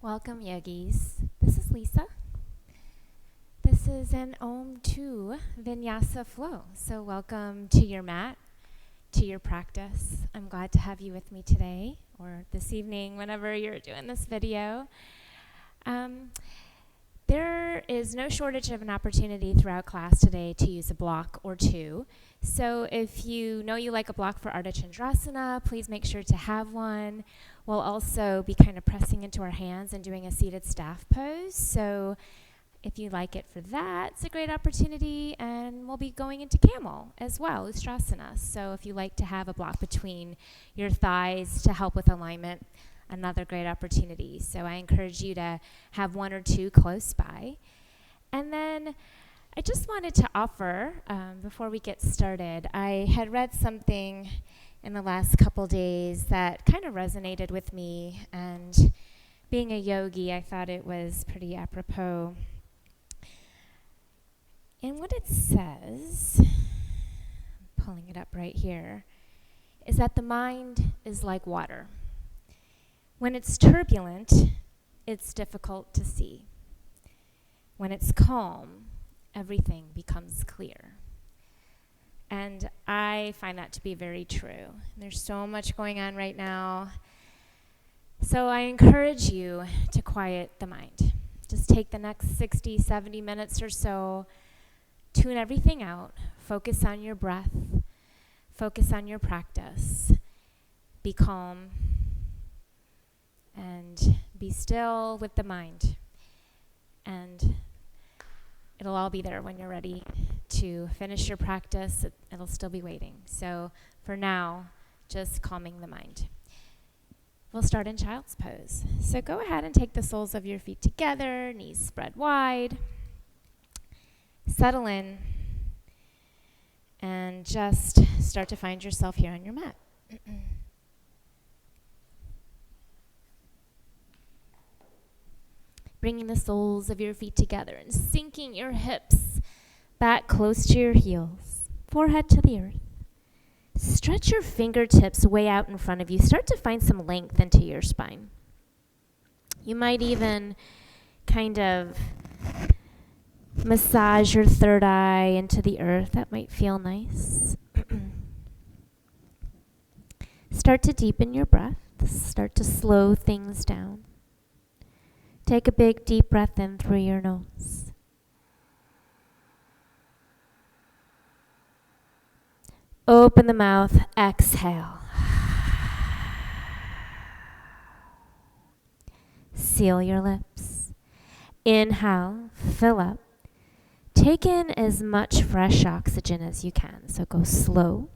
Welcome, yogis. This is Lisa. This is an Om 2 Vinyasa flow. So welcome to your mat, to your practice. I'm glad to have you with me today or this evening, whenever you're doing this video. There is no shortage of an opportunity throughout class today to use a block or two. So if you know you like a block for Ardha Chandrasana, please make sure to have one. We'll also be kind of pressing into our hands and doing a seated staff pose. So if you like it for that, it's a great opportunity. And we'll be going into camel as well, Ustrasana. So if you like to have a block between your thighs to help with alignment, another great opportunity. So I encourage you to have one or two close by. And then I just wanted to offer, before we get started, I had read something in the last couple days that kind of resonated with me. And being a yogi, I thought it was pretty apropos. And what it says, I'm pulling it up right here, is that the mind is like water. When it's turbulent, it's difficult to see. When it's calm, everything becomes clear. And I find that to be very true. There's so much going on right now. So I encourage you to quiet the mind. Just take the next 60, 70 minutes or so, tune everything out, focus on your breath, focus on your practice, be calm, and be still with the mind. And it'll all be there when you're ready to finish your practice. It'll still be waiting. So for now, just calming the mind. We'll start in child's pose. So go ahead and take the soles of your feet together, knees spread wide. Settle in and just start to find yourself here on your mat. Bringing the soles of your feet together and sinking your hips back close to your heels, forehead to the earth. Stretch your fingertips way out in front of you. Start to find some length into your spine. You might even kind of massage your third eye into the earth. That might feel nice. Start to deepen your breath. Start to slow things down. Take a big deep breath in through your nose. Open the mouth, exhale. Seal your lips. Inhale, fill up. Take in as much fresh oxygen as you can, so go slow.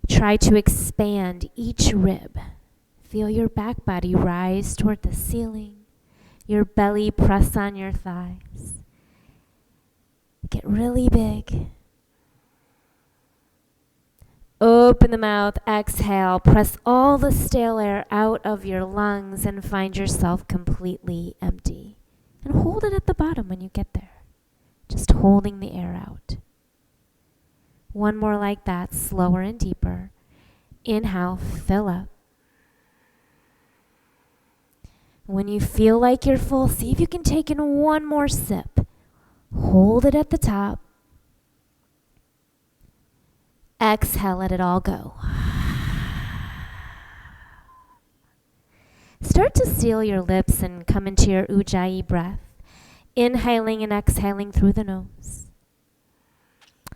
Try to expand each rib. Feel your back body rise toward the ceiling. Your belly press on your thighs. Get really big. Open the mouth, exhale. Press all the stale air out of your lungs and find yourself completely empty. And hold it at the bottom when you get there. Just holding the air out. One more like that, slower and deeper. Inhale, fill up. When you feel like you're full, see if you can take in one more sip. Hold it at the top. Exhale, let it all go. Start to seal your lips and come into your Ujjayi breath. Inhaling and exhaling through the nose.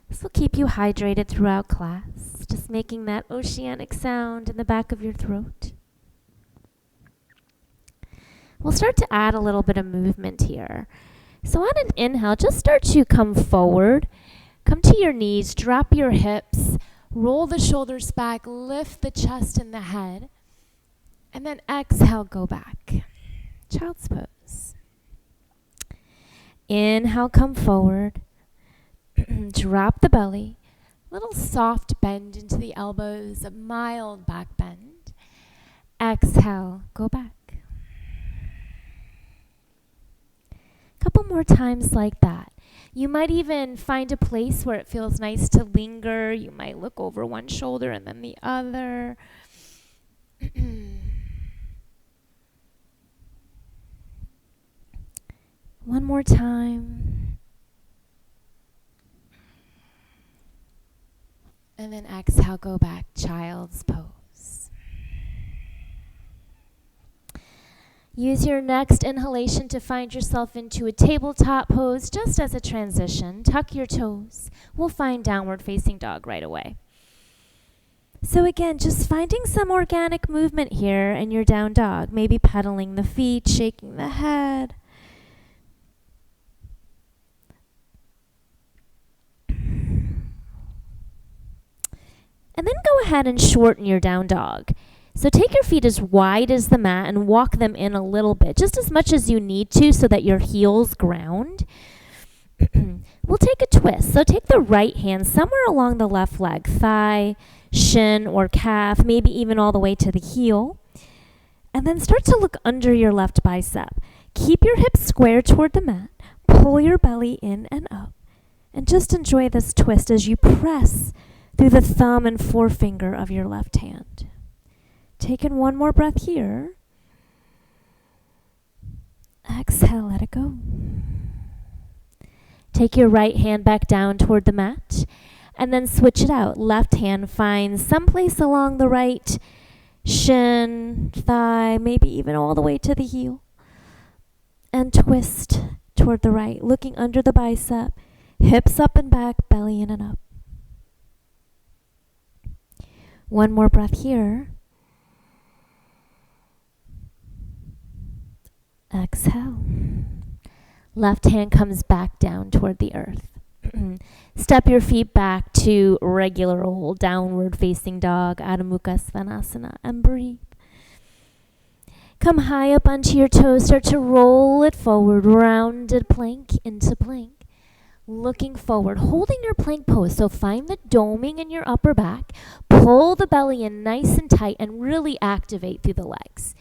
This will keep you hydrated throughout class, just making that oceanic sound in the back of your throat. We'll start to add a little bit of movement here. So on an inhale, just start to come forward. Come to your knees, drop your hips, roll the shoulders back, lift the chest and the head. And then exhale, go back. Child's pose. Inhale, come forward. Drop the belly. Little soft bend into the elbows, a mild back bend. Exhale, go back. Couple more times like that. You might even find a place where it feels nice to linger. You might look over one shoulder and then the other. One more time. And then exhale, go back, child's pose. Use your next inhalation to find yourself into a tabletop pose just as a transition. Tuck your toes. We'll find downward facing dog right away. So again, just finding some organic movement here in your down dog. Maybe pedaling the feet, shaking the head. And then go ahead and shorten your down dog. So take your feet as wide as the mat and walk them in a little bit, just as much as you need to so that your heels ground. We'll take a twist. So take the right hand somewhere along the left leg, thigh, shin, or calf, maybe even all the way to the heel. And then start to look under your left bicep. Keep your hips square toward the mat. Pull your belly in and up. And just enjoy this twist as you press through the thumb and forefinger of your left hand. Take in one more breath here. Exhale, let it go. Take your right hand back down toward the mat and then switch it out. Left hand finds someplace along the right shin, thigh, maybe even all the way to the heel. And twist toward the right, looking under the bicep, hips up and back, belly in and up. One more breath here. Exhale. Left hand comes back down toward the earth. Step your feet back to regular old downward facing dog, Adho Mukha Svanasana, and breathe. Come high up onto your toes, start to roll it forward, rounded plank into plank. Looking forward, holding your plank pose. So find the doming in your upper back, pull the belly in nice and tight, and really activate through the legs.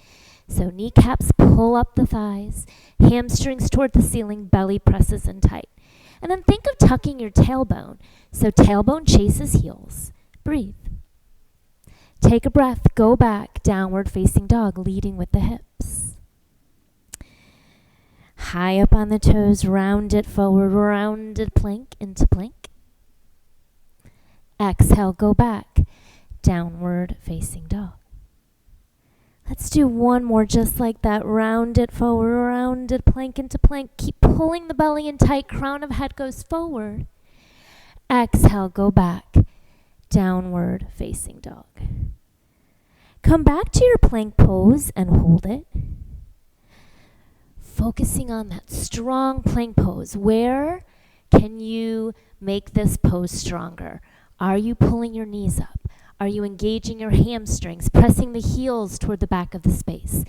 So kneecaps pull up the thighs, hamstrings toward the ceiling, belly presses in tight. And then think of tucking your tailbone. So tailbone chases heels. Breathe. Take a breath, go back, downward facing dog, leading with the hips. High up on the toes, round it forward, rounded plank into plank. Exhale, go back, downward facing dog. Let's do one more just like that. Round it forward, rounded plank into plank. Keep pulling the belly in tight. Crown of head goes forward. Exhale, go back. Downward facing dog. Come back to your plank pose and hold it. Focusing on that strong plank pose. Where can you make this pose stronger? Are you pulling your knees up? Are you engaging your hamstrings, pressing the heels toward the back of the space?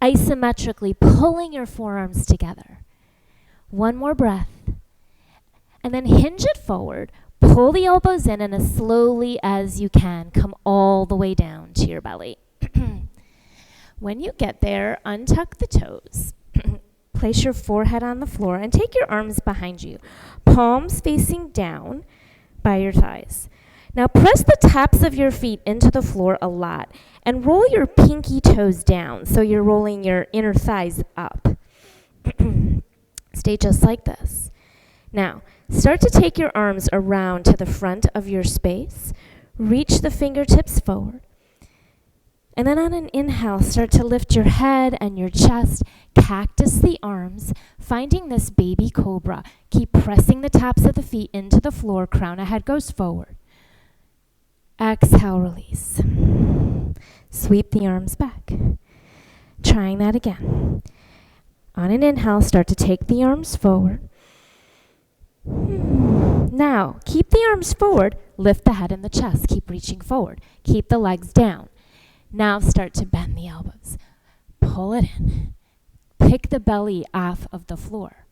Isometrically pulling your forearms together. One more breath. And then hinge it forward. Pull the elbows in and as slowly as you can, come all the way down to your belly. When you get there, untuck the toes. Place your forehead on the floor and take your arms behind you. Palms facing down by your thighs. Now press the tops of your feet into the floor a lot and roll your pinky toes down so you're rolling your inner thighs up. Stay just like this. Now, start to take your arms around to the front of your space. Reach the fingertips forward. And then on an inhale, start to lift your head and your chest. Cactus the arms, finding this baby cobra. Keep pressing the tops of the feet into the floor. Crown of head goes forward. Exhale, release. Sweep the arms back. Trying that again. On an inhale, start to take the arms forward. Now, keep the arms forward. Lift the head and the chest. Keep reaching forward. Keep the legs down. Now start to bend the elbows. Pull it in. Pick the belly off of the floor.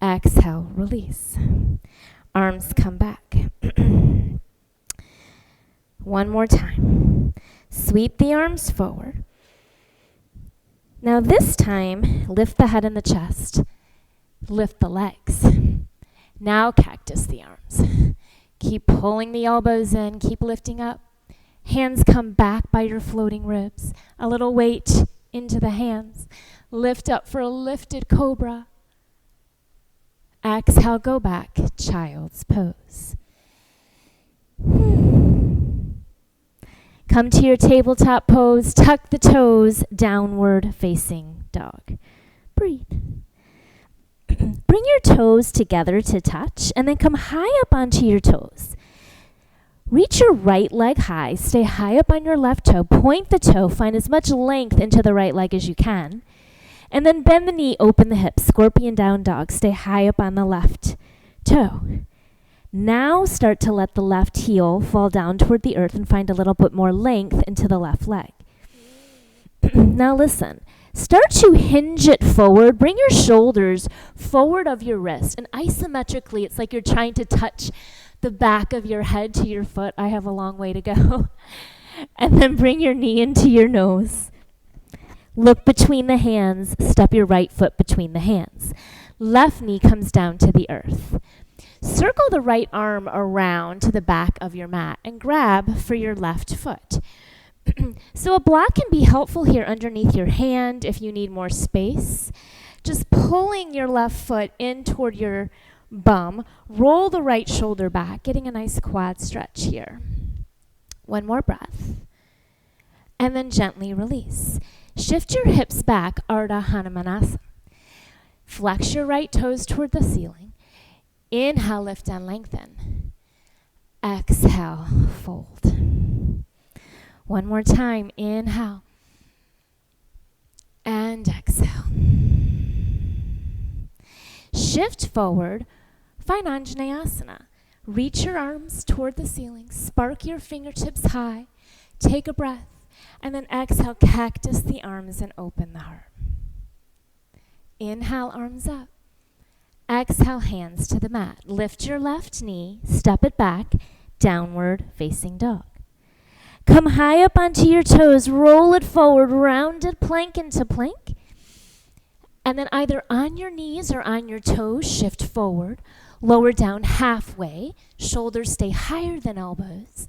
Exhale, release. Arms come back. One more time. Sweep the arms forward. Now this time, lift the head and the chest. Lift the legs. Now cactus the arms. Keep pulling the elbows in. Keep lifting up. Hands come back by your floating ribs. A little weight into the hands. Lift up for a lifted cobra. Exhale, go back, child's pose. Come to your tabletop pose, tuck the toes, downward facing dog. Breathe. Bring your toes together to touch and then come high up onto your toes. Reach your right leg high, stay high up on your left toe, point the toe, find as much length into the right leg as you can, and then bend the knee, open the hips, scorpion down dog, stay high up on the left toe. Now start to let the left heel fall down toward the earth and find a little bit more length into the left leg. Now listen, start to hinge it forward, bring your shoulders forward of your wrist, and isometrically it's like you're trying to touch the back of your head to your foot. I have a long way to go. And then bring your knee into your nose. Look between the hands, step your right foot between the hands. Left knee comes down to the earth. Circle the right arm around to the back of your mat and grab for your left foot. So a block can be helpful here underneath your hand if you need more space. Just pulling your left foot in toward your bum, roll the right shoulder back, getting a nice quad stretch here. One more breath. And then gently release. Shift your hips back, Ardha Hanumanasana. Flex your right toes toward the ceiling. Inhale, lift and lengthen. Exhale, fold. One more time. Inhale. And exhale. Shift forward. Find Anjaneyasana. Reach your arms toward the ceiling. Spark your fingertips high. Take a breath. And then exhale, cactus the arms and open the heart. Inhale, arms up. Exhale, hands to the mat. Lift your left knee, step it back, downward facing dog. Come high up onto your toes, roll it forward, rounded plank into plank. And then either on your knees or on your toes, shift forward, lower down halfway, shoulders stay higher than elbows.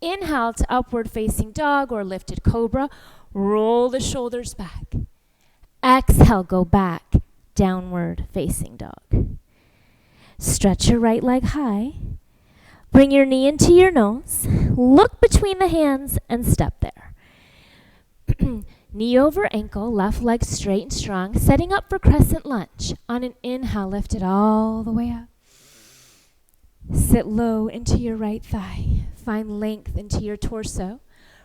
Inhale to upward facing dog or lifted cobra, roll the shoulders back. Exhale, go back, downward facing dog. Stretch your right leg high. Bring your knee into your nose. Look between the hands and step there. Knee over ankle, left leg straight and strong, setting up for crescent lunge. On an inhale, lift it all the way up. Sit low into your right thigh. Find length into your torso,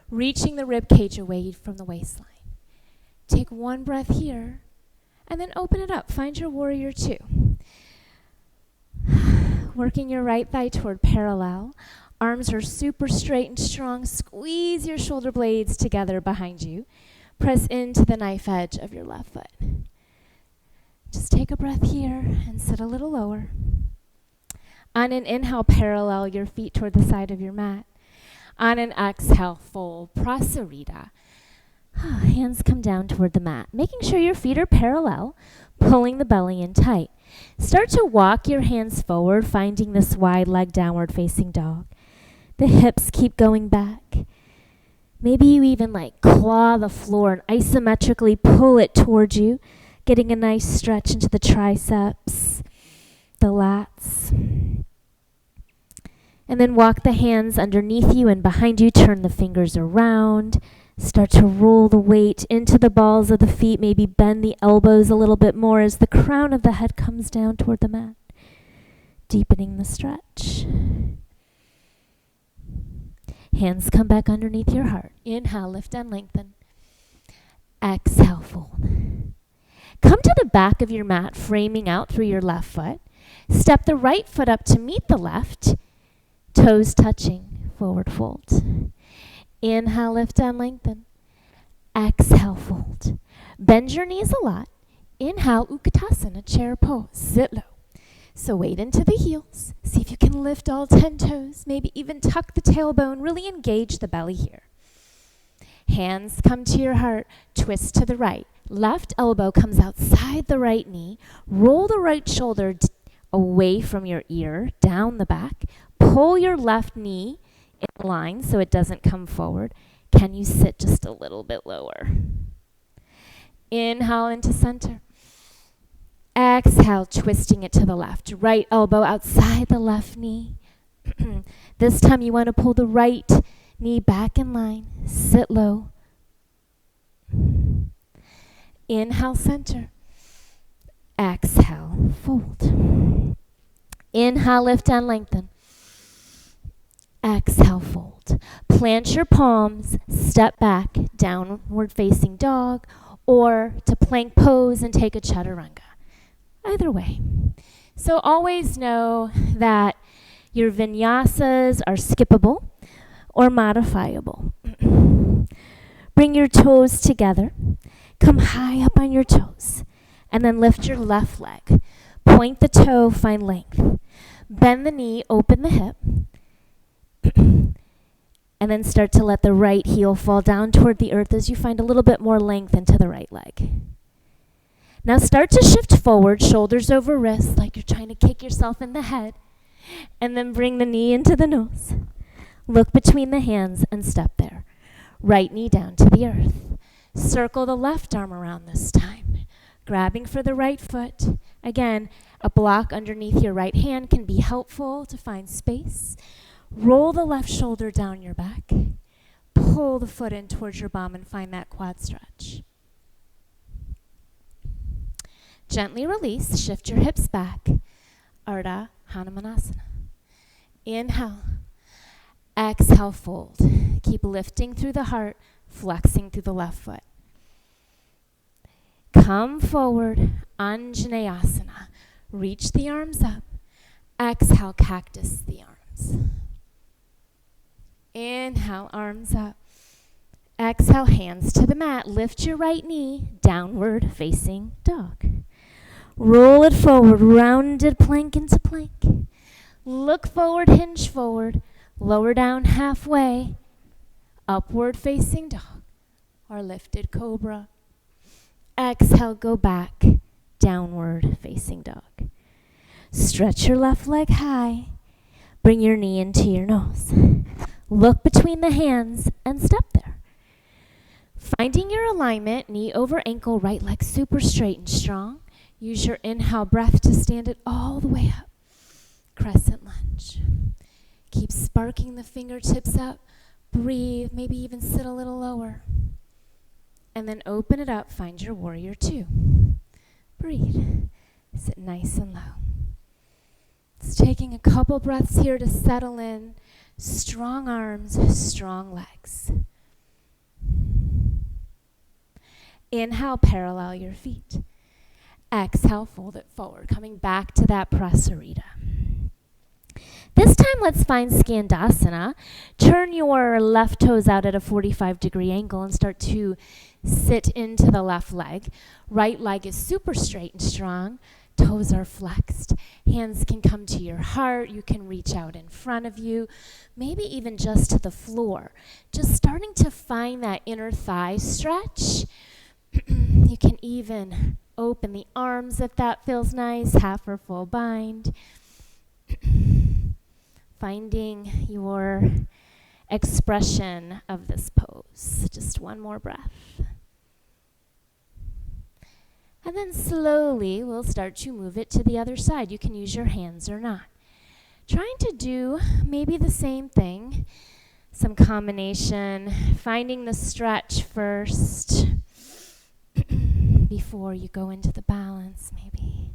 reaching the rib cage away from the waistline. Take one breath here, and then open it up. Find your warrior two. Working your right thigh toward parallel. Arms are super straight and strong. Squeeze your shoulder blades together behind you. Press into the knife edge of your left foot. Just take a breath here and sit a little lower. On an inhale, parallel your feet toward the side of your mat. On an exhale, fold, prasarita. Hands come down toward the mat, making sure your feet are parallel, pulling the belly in tight. Start to walk your hands forward, finding this wide leg downward facing dog. The hips keep going back. Maybe you even claw the floor and isometrically pull it towards you, getting a nice stretch into the triceps, the lats. And then walk the hands underneath you and behind you, turn the fingers around. Start to roll the weight into the balls of the feet, maybe bend the elbows a little bit more as the crown of the head comes down toward the mat, deepening the stretch. Hands come back underneath your heart. Inhale, lift and lengthen. Exhale, fold. Come to the back of your mat, framing out through your left foot. Step the right foot up to meet the left, toes touching, forward fold. Inhale, lift and lengthen. Exhale, fold. Bend your knees a lot. Inhale, Utkatasana, chair pose. Sit low. So weight into the heels. See if you can lift all 10 toes. Maybe even tuck the tailbone. Really engage the belly here. Hands come to your heart. Twist to the right. Left elbow comes outside the right knee. Roll the right shoulder away from your ear, down the back. Pull your left knee in line so it doesn't come forward. Can you sit just a little bit lower? Inhale into center. Exhale, twisting it to the left. Right elbow outside the left knee. This time you want to pull the right knee back in line. Sit low. Inhale, center. Exhale, fold. Inhale, lift and lengthen. Exhale, fold. Plant your palms, step back, downward facing dog, or to plank pose and take a chaturanga. Either way. So always know that your vinyasas are skippable or modifiable. Bring your toes together. Come high up on your toes. And then lift your left leg. Point the toe, find length. Bend the knee, open the hip. And then start to let the right heel fall down toward the earth as you find a little bit more length into the right leg. Now start to shift forward, shoulders over wrists, like you're trying to kick yourself in the head. And then bring the knee into the nose. Look between the hands and step there. Right knee down to the earth. Circle the left arm around this time. Grabbing for the right foot. Again, a block underneath your right hand can be helpful to find space. Roll the left shoulder down your back. Pull the foot in towards your bum and find that quad stretch. Gently release, shift your hips back. Ardha Hanumanasana. Inhale. Exhale, fold. Keep lifting through the heart, flexing through the left foot. Come forward, Anjaneyasana. Reach the arms up. Exhale, cactus the arms. Inhale, arms up. Exhale, hands to the mat. Lift your right knee, downward facing dog. Roll it forward, rounded plank into plank. Look forward, hinge forward. Lower down halfway. Upward facing dog or lifted cobra. Exhale, go back, downward facing dog. Stretch your left leg high. Bring your knee into your nose. Look between the hands and step there. Finding your alignment, knee over ankle, right leg super straight and strong. Use your inhale breath to stand it all the way up. Crescent lunge. Keep sparking the fingertips up. Breathe, maybe even sit a little lower. And then open it up, find your warrior two. Breathe. Sit nice and low. It's taking a couple breaths here to settle in. Strong arms, strong legs. Inhale, parallel your feet. Exhale, fold it forward, coming back to that prasarita. This time, let's find Skandasana. Turn your left toes out at a 45-degree angle and start to sit into the left leg. Right leg is super straight and strong. Toes are flexed. Hands can come to your heart. You can reach out in front of you, maybe even just to the floor. Just starting to find that inner thigh stretch. You can even open the arms if that feels nice, half or full bind. Finding your expression of this pose. Just one more breath. And then slowly we'll start to move it to the other side. You can use your hands or not. Trying to do maybe the same thing. Some combination. Finding the stretch first before you go into the balance maybe.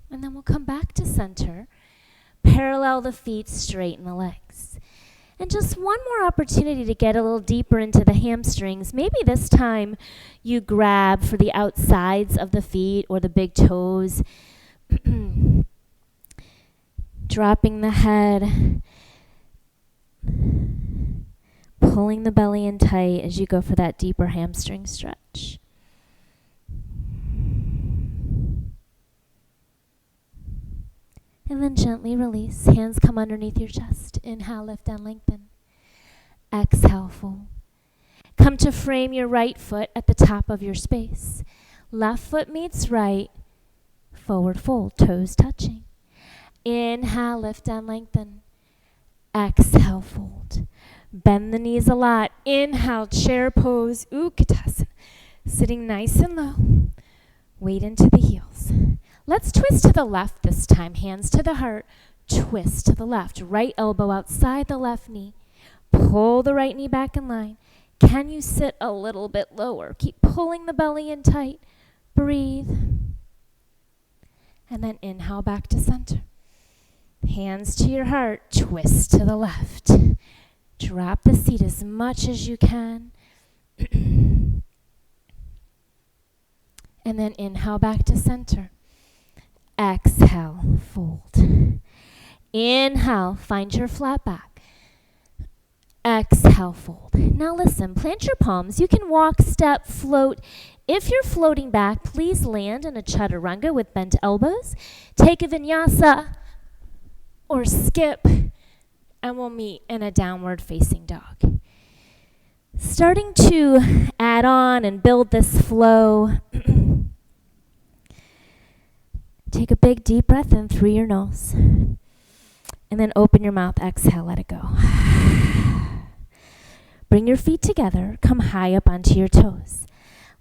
And then we'll come back to center, parallel the feet, straighten the legs. And just one more opportunity to get a little deeper into the hamstrings. Maybe this time you grab for the outsides of the feet or the big toes. Dropping the head, pulling the belly in tight as you go for that deeper hamstring stretch. And then gently release. Hands come underneath your chest. Inhale, lift and lengthen. Exhale, fold. Come to frame your right foot at the top of your space. Left foot meets right. Forward fold, toes touching. Inhale, lift and lengthen. Exhale, fold. Bend the knees a lot. Inhale, chair pose, Utkatasana. Sitting nice and low. Weight into the heels. Let's twist to the left this time. Hands to the heart. Twist to the left. Right elbow outside the left knee. Pull the right knee back in line. Can you sit a little bit lower? Keep pulling the belly in tight. Breathe. And then inhale back to center. Hands to your heart. Twist to the left. Drop the seat as much as you can. And then inhale back to center. Exhale, fold. Inhale, find your flat back. Exhale, fold. Now listen, plant your palms. You can walk, step, float. If you're floating back, please land in a chaturanga with bent elbows. Take a vinyasa or skip, and we'll meet in a downward facing dog. Starting to add on and build this flow. Take a big deep breath in through your nose. And then open your mouth, exhale, let it go. Bring your feet together, come high up onto your toes.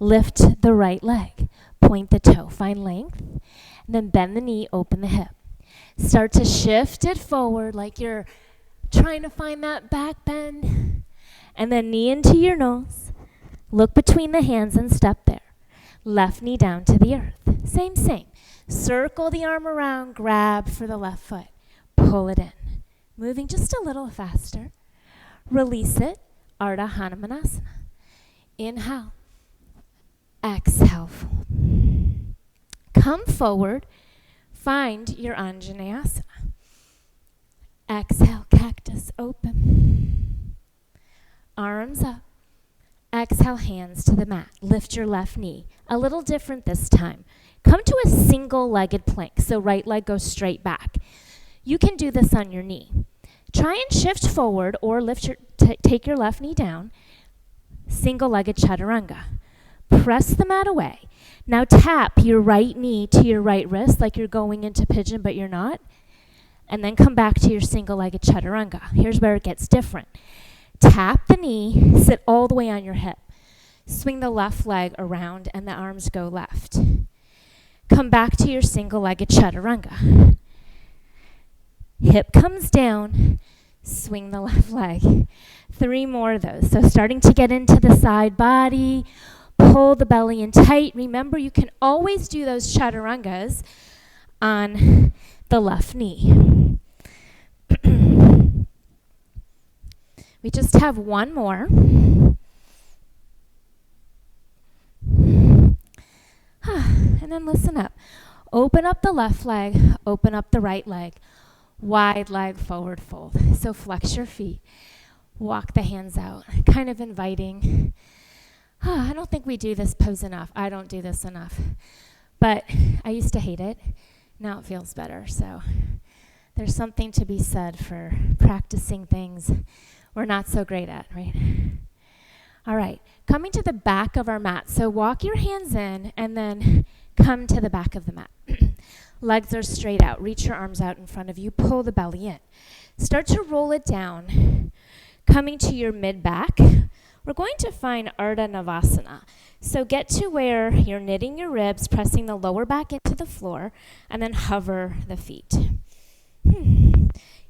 Lift the right leg, point the toe, find length. And then bend the knee, open the hip. Start to shift it forward like you're trying to find that back bend. And then knee into your nose. Look between the hands and step there. Left knee down to the earth. Same. Circle the arm around, grab for the left foot. Pull it in. Moving just a little faster. Release it. Ardha Hanumanasana. Inhale. Exhale, fold. Come forward. Find your Anjaneyasana. Exhale, cactus, open. Arms up. Exhale, hands to the mat. Lift your left knee. A little different this time. Come to a single-legged plank, so right leg goes straight back. You can do this on your knee. Try and shift forward or take your left knee down. Single-legged chaturanga. Press the mat away. Now tap your right knee to your right wrist like you're going into pigeon, but you're not. And then come back to your single-legged chaturanga. Here's where it gets different. Tap the knee, sit all the way on your hip. Swing the left leg around and the arms go left. Come back to your single-legged chaturanga. Hip comes down, swing the left leg. 3 more of those. So starting to get into the side body, pull the belly in tight. Remember, you can always do those chaturangas on the left knee. We just have one more. And then listen up. Open up the left leg, open up the right leg. Wide leg, forward fold. So flex your feet. Walk the hands out, kind of inviting. I don't think we do this pose enough. I don't do this enough. But I used to hate it. Now it feels better. So there's something to be said for practicing things we're not so great at, right? All right, coming to the back of our mat. So walk your hands in and then come to the back of the mat. Legs are straight out. Reach your arms out in front of you. Pull the belly in. Start to roll it down. Coming to your mid-back, we're going to find Ardha Navasana. So get to where you're knitting your ribs, pressing the lower back into the floor, and then hover the feet.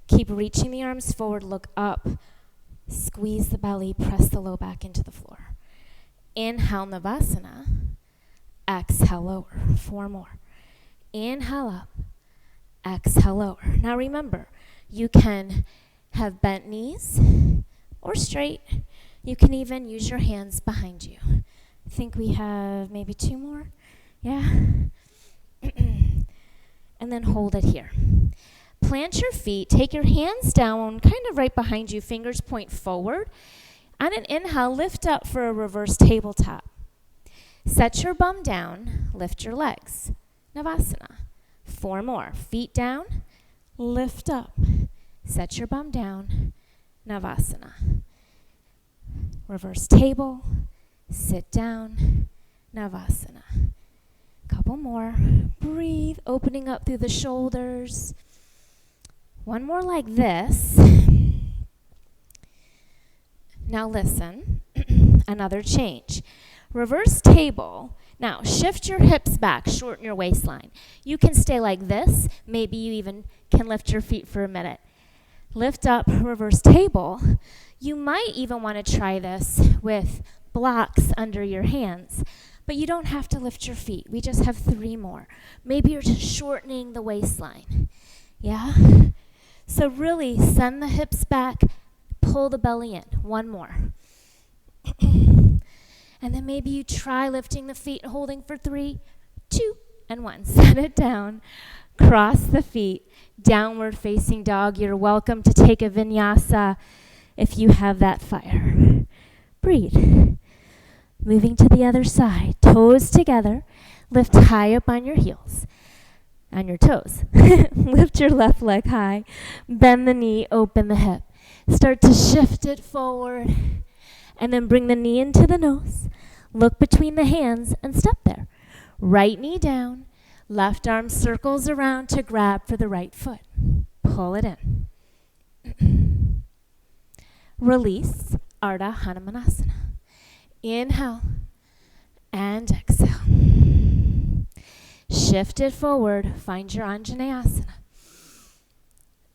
Keep reaching the arms forward. Look up. Squeeze the belly. Press the low back into the floor. Inhale, Navasana. Exhale, lower. 4 more. Inhale up. Exhale, lower. Now remember, you can have bent knees or straight. You can even use your hands behind you. I think we have maybe 2 more. Yeah? And then hold it here. Plant your feet. Take your hands down, kind of right behind you. Fingers point forward. On an inhale, lift up for a reverse tabletop. Set your bum down. Lift your legs. Navasana. 4 more. Feet down. Lift up. Set your bum down. Navasana. Reverse table. Sit down. Navasana. Couple more. Breathe, opening up through the shoulders. One more like this. Now listen, another change. Reverse table. Now shift your hips back, shorten your waistline. You can stay like this. Maybe you even can lift your feet for a minute. Lift up, reverse table. You might even want to try this with blocks under your hands, but you don't have to lift your feet. We just have 3 more. Maybe you're just shortening the waistline. Yeah? So really send the hips back, pull the belly in. 1 more. And then maybe you try lifting the feet, holding for 3, 2, and 1. Set it down. Cross the feet. Downward facing dog. You're welcome to take a vinyasa if you have that fire. Breathe. Moving to the other side. Toes together. Lift high up on your heels. On your toes. Lift your left leg high. Bend the knee, open the hip. Start to shift it forward. And then bring the knee into the nose. Look between the hands and step there. Right knee down. Left arm circles around to grab for the right foot. Pull it in. Release. Ardha Hanumanasana. Inhale and exhale. Shift it forward. Find your Anjaneyasana.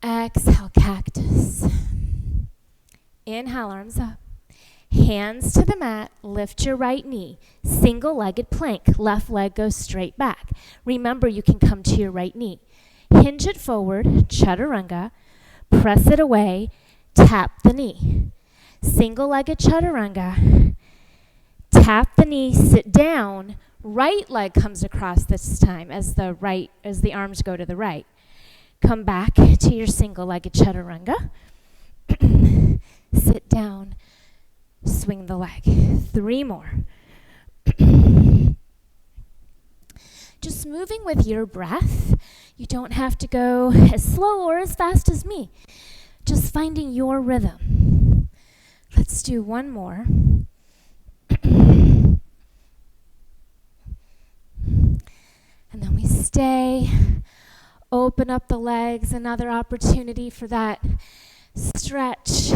Exhale, cactus. Inhale, arms up. Hands to the mat. Lift your right knee. Single-legged plank. Left leg goes straight back. Remember, you can come to your right knee. Hinge it forward. Chaturanga. Press it away. Tap the knee. Single-legged chaturanga. Tap the knee. Sit down. Right leg comes across this time as the arms go to the right. Come back to your single-legged chaturanga. Sit down. Swing the leg. 3 more. Just moving with your breath. You don't have to go as slow or as fast as me. Just finding your rhythm. Let's do 1 more. And then we stay. Open up the legs. Another opportunity for that stretch.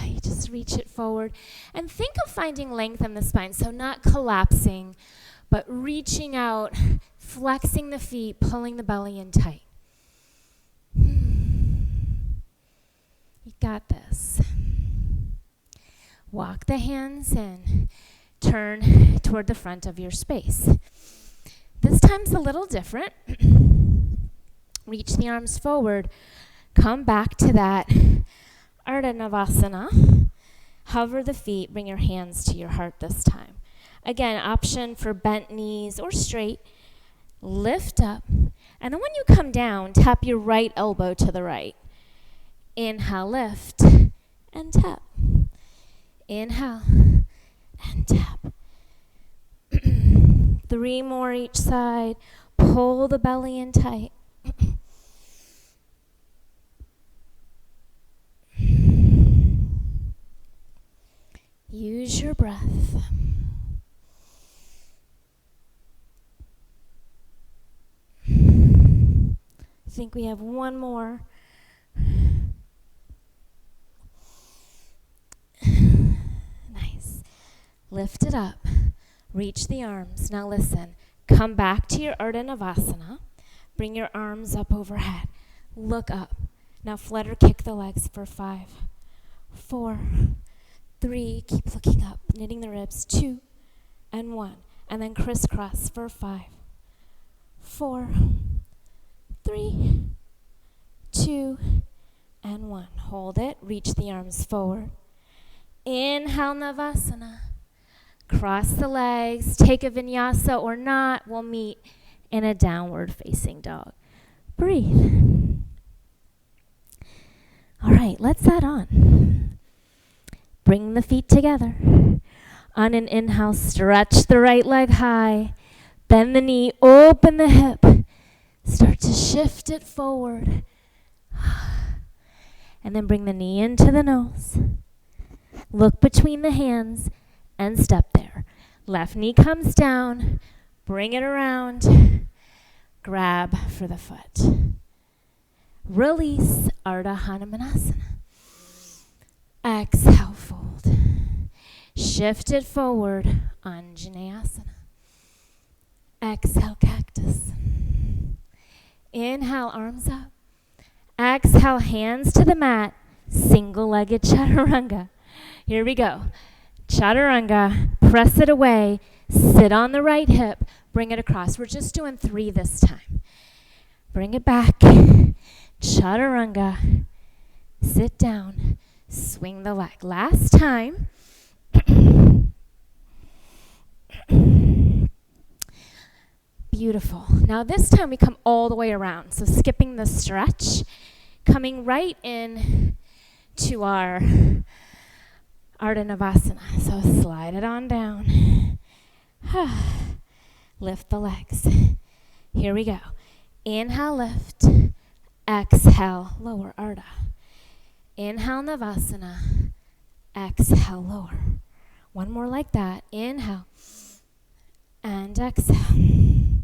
You just reach it forward. And think of finding length in the spine. So not collapsing, but reaching out, flexing the feet, pulling the belly in tight. You got this. Walk the hands in. Turn toward the front of your space. This time's a little different. Reach the arms forward. Come back to that Ardha Navasana. Hover the feet. Bring your hands to your heart this time. Again, option for bent knees or straight. Lift up. And then when you come down, tap your right elbow to the right. Inhale, lift, and tap. Inhale, and tap. 3 more each side. Pull the belly in tight. Use your breath. I think we have 1 more. Nice. Lift it up. Reach the arms. Now listen. Come back to your Ardha Navasana. Bring your arms up overhead. Look up. Now flutter kick the legs for 5, 4, 3. Keep looking up. Knitting the ribs. 2 and 1. And then crisscross for 5, 4, 3, 2, and 1. Hold it. Reach the arms forward. Inhale, Navasana. Cross the legs. Take a vinyasa or not. We'll meet in a downward facing dog. Breathe. All right, let's add on. Bring the feet together. On an inhale, stretch the right leg high. Bend the knee, open the hip. Start to shift it forward. And then bring the knee into the nose. Look between the hands and step there. Left knee comes down. Bring it around. Grab for the foot. Release, Ardha Hanumanasana. Exhale, fold. Shift it forward, Anjaneyasana. Exhale, cactus. Inhale, arms up. Exhale, hands to the mat, single-legged chaturanga. Here we go. Chaturanga, press it away, sit on the right hip, bring it across. We're just doing 3 this time. Bring it back. Chaturanga, sit down, swing the leg. Last time. Beautiful. Now this time we come all the way around. So skipping the stretch, coming right in to our Ardha Navasana. So slide it on down. Lift the legs. Here we go. Inhale, lift. Exhale, lower Ardha. Inhale, Navasana. Exhale, lower. One more like that. Inhale. And exhale.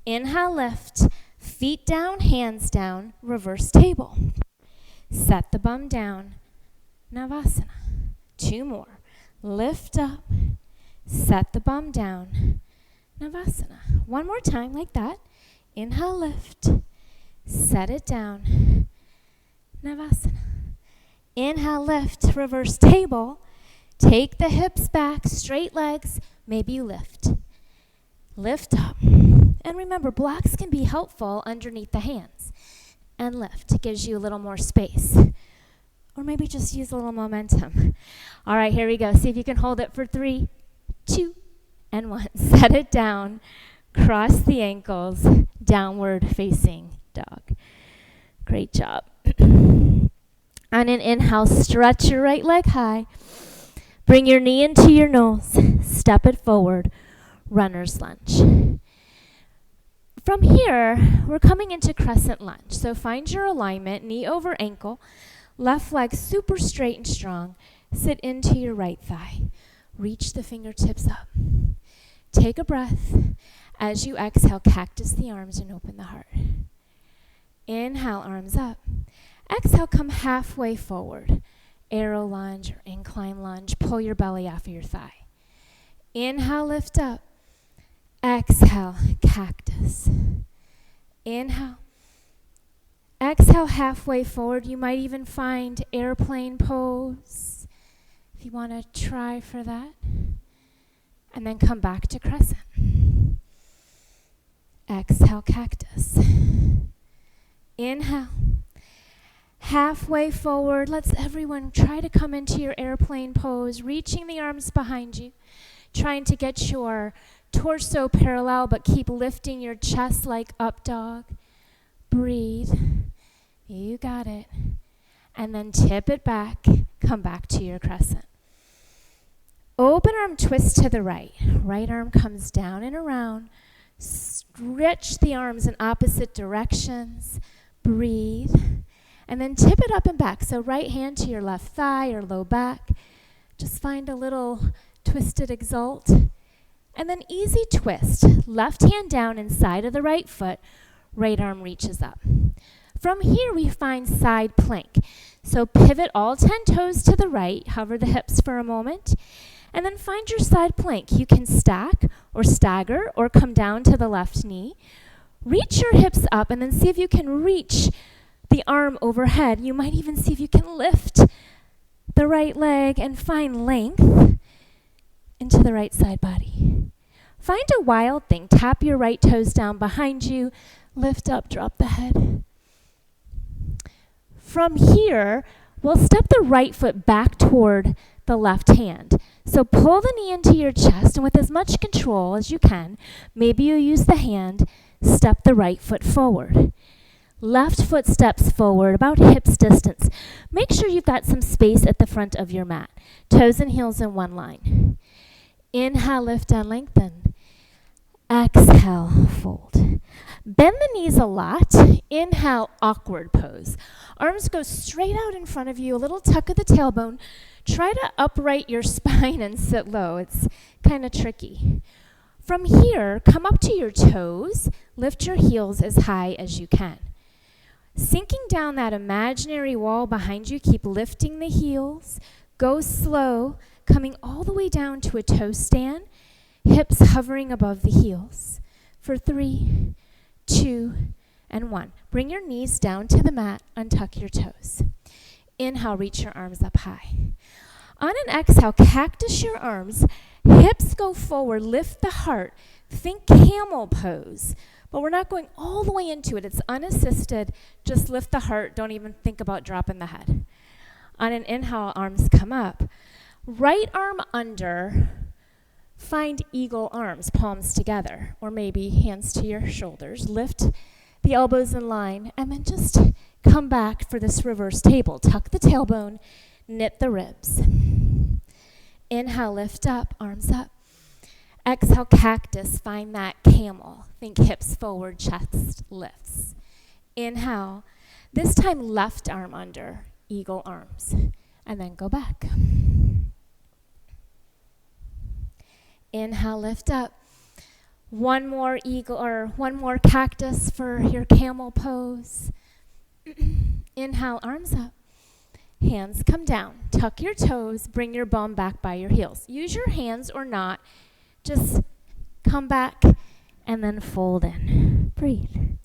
Inhale, lift. Feet down, hands down, reverse table. Set the bum down. Navasana. 2 more. Lift up. Set the bum down. Navasana. 1 more time like that. Inhale, lift. Set it down. Navasana. Inhale, lift. Reverse table. Take the hips back. Straight legs. Maybe you lift. Lift up. And remember, blocks can be helpful underneath the hands. And lift. It gives you a little more space. Or maybe just use a little momentum. All right, here we go. See if you can hold it for 3, 2, and 1. Set it down. Cross the ankles. Downward facing dog. Great job. On an inhale, stretch your right leg high. Bring your knee into your nose. Step it forward. Runner's lunge. From here, we're coming into crescent lunge. So find your alignment, knee over ankle, left leg super straight and strong. Sit into your right thigh. Reach the fingertips up. Take a breath. As you exhale, cactus the arms and open the heart. Inhale, arms up. Exhale, come halfway forward. Arrow lunge or incline lunge. Pull your belly off of your thigh. Inhale, lift up. Exhale, cactus. Inhale. Exhale, halfway forward. You might even find airplane pose if you want to try for that. And then come back to crescent. Exhale, cactus. Inhale. Halfway forward. Let's everyone try to come into your airplane pose, reaching the arms behind you, trying to get your torso parallel, but keep lifting your chest like up dog. Breathe. You got it. And then tip it back. Come back to your crescent. Open arm twist to the right. Right arm comes down and around. Stretch the arms in opposite directions. Breathe. And then tip it up and back. So right hand to your left thigh or low back. Just find a little twisted exalt. And then easy twist. Left hand down inside of the right foot. Right arm reaches up. From here we find side plank. So pivot all 10 toes to the right. Hover the hips for a moment. And then find your side plank. You can stack or stagger or come down to the left knee. Reach your hips up and then see if you can reach the arm overhead. You might even see if you can lift the right leg and find length into the right side body. Find a wild thing. Tap your right toes down behind you. Lift up, drop the head. From here, we'll step the right foot back toward the left hand. So pull the knee into your chest, and with as much control as you can, maybe you use the hand, step the right foot forward. Left foot steps forward, about hips distance. Make sure you've got some space at the front of your mat. Toes and heels in one line. Inhale, lift and lengthen. Exhale, fold. Bend the knees a lot. Inhale, awkward pose. Arms go straight out in front of you, a little tuck of the tailbone. Try to upright your spine and sit low. It's kind of tricky. From here, come up to your toes. Lift your heels as high as you can. Sinking down that imaginary wall behind you, keep lifting the heels. Go slow, coming all the way down to a toe stand, hips hovering above the heels. For 3, 2, and 1. Bring your knees down to the mat, untuck your toes. Inhale, reach your arms up high. On an exhale, cactus your arms, hips go forward, lift the heart. Think camel pose, but we're not going all the way into it. It's unassisted. Just lift the heart. Don't even think about dropping the head. On an inhale, arms come up. Right arm under. Find eagle arms, palms together, or maybe hands to your shoulders. Lift the elbows in line, and then just come back for this reverse table. Tuck the tailbone, knit the ribs. Inhale, lift up, arms up. Exhale, cactus, find that camel. Think hips forward, chest lifts. Inhale, this time left arm under, eagle arms, and then go back. Inhale, lift up. One more eagle or one more cactus for your camel pose. Inhale, arms up. Hands come down. Tuck your toes. Bring your bum back by your heels. Use your hands or not. Just come back and then fold in. Breathe.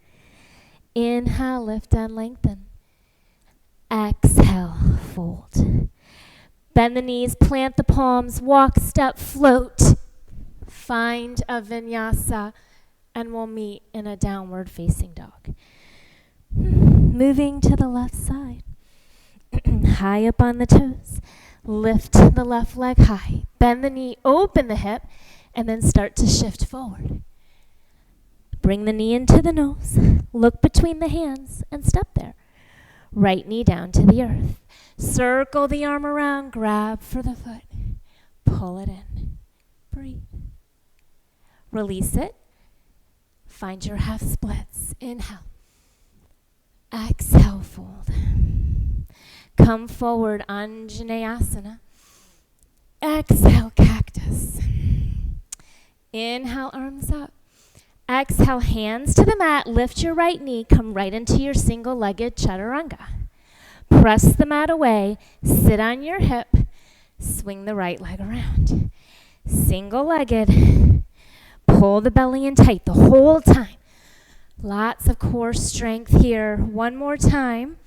Inhale, lift and lengthen. Exhale, fold. Bend the knees, plant the palms, walk, step, float. Find a vinyasa, and we'll meet in a downward facing dog. Moving to the left side. High up on the toes. Lift the left leg high. Bend the knee, open the hip, and then start to shift forward. Bring the knee into the nose. Look between the hands and step there. Right knee down to the earth. Circle the arm around, grab for the foot. Pull it in. Breathe. Release it. Find your half splits. Inhale. Exhale, fold. Come forward, Anjaneyasana. Exhale, cactus. Inhale, arms up. Exhale, hands to the mat. Lift your right knee. Come right into your single-legged chaturanga. Press the mat away. Sit on your hip. Swing the right leg around. Single-legged. Pull the belly in tight the whole time. Lots of core strength here. One more time.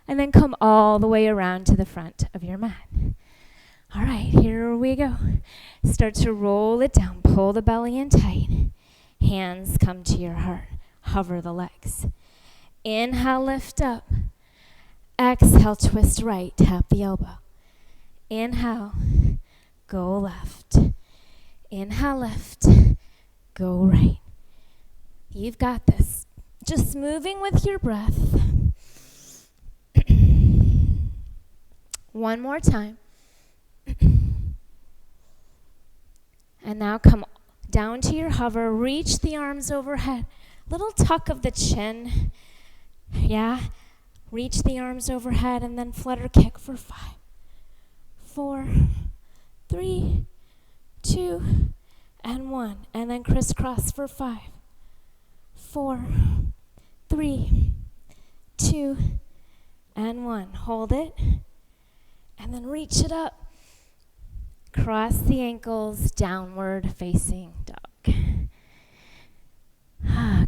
And then come all the way around to the front of your mat. All right, here we go. Start to roll it down. Pull the belly in tight. Hands come to your heart. Hover the legs. Inhale, lift up. Exhale, twist right. Tap the elbow. Inhale, go left. Inhale, left. Go right. You've got this. Just moving with your breath. One more time. And now come down to your hover. Reach the arms overhead. Little tuck of the chin. Yeah. Reach the arms overhead and then flutter kick for 5, 4, 3, 2, and 1. And then crisscross for 5, 4, 3, 2, and 1. Hold it. And then reach it up. Cross the ankles, downward facing dog.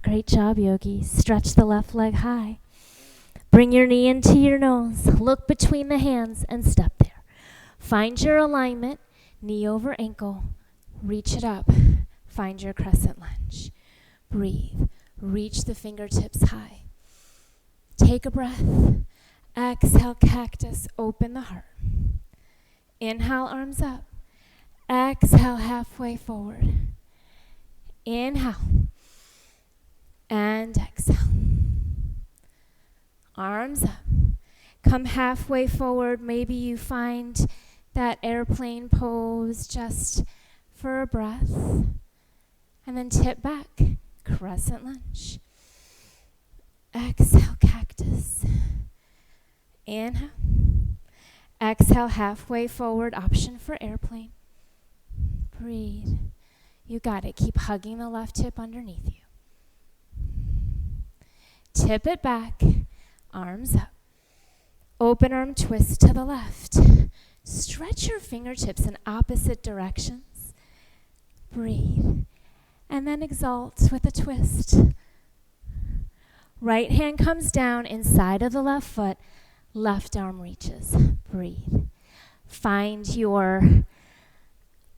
Great job, yogis. Stretch the left leg high. Bring your knee into your nose. Look between the hands and step there. Find your alignment, knee over ankle. Reach it up. Find your crescent lunge. Breathe. Reach the fingertips high. Take a breath. Exhale, cactus. Open the heart. Inhale, arms up. Exhale, halfway forward. Inhale. And exhale. Arms up. Come halfway forward. Maybe you find that airplane pose just for a breath. And then tip back. Crescent lunge. Exhale, cactus. Inhale. Exhale, halfway forward. Option for airplane. Breathe. You got it. Keep hugging the left hip underneath you. Tip it back, arms up. Open arm twist to the left. Stretch your fingertips in opposite directions. Breathe. And then exalt with a twist. Right hand comes down inside of the left foot. Left arm reaches. Breathe. Find your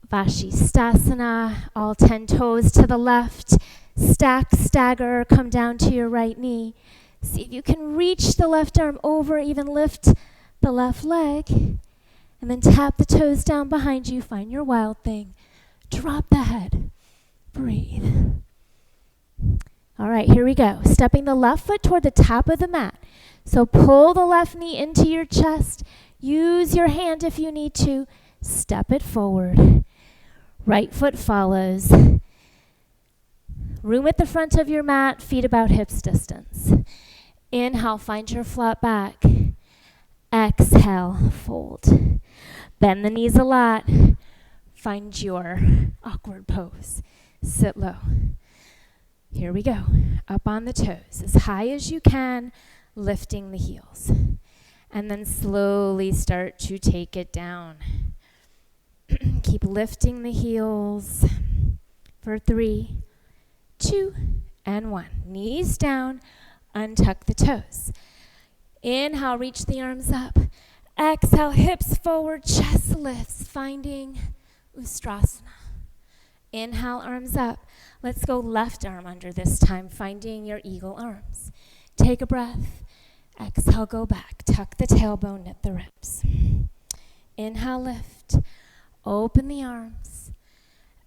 Vashisthasana, all 10 toes to the left. Stack, stagger, come down to your right knee. See if you can reach the left arm over, even lift the left leg. And then tap the toes down behind you. Find your wild thing. Drop the head. Breathe. All right, here we go. Stepping the left foot toward the top of the mat. So pull the left knee into your chest. Use your hand if you need to. Step it forward. Right foot follows. Room at the front of your mat, feet about hips distance. Inhale, find your flat back. Exhale, fold. Bend the knees a lot. Find your awkward pose. Sit low. Here we go. Up on the toes, as high as you can, lifting the heels. And then slowly start to take it down. Keep lifting the heels for 3, 2, and 1. Knees down, untuck the toes. Inhale, reach the arms up. Exhale, hips forward, chest lifts, finding Ustrasana. Inhale, arms up. Let's go left arm under this time, finding your eagle arms. Take a breath. Exhale, go back. Tuck the tailbone, knit the ribs. Inhale, lift. Open the arms.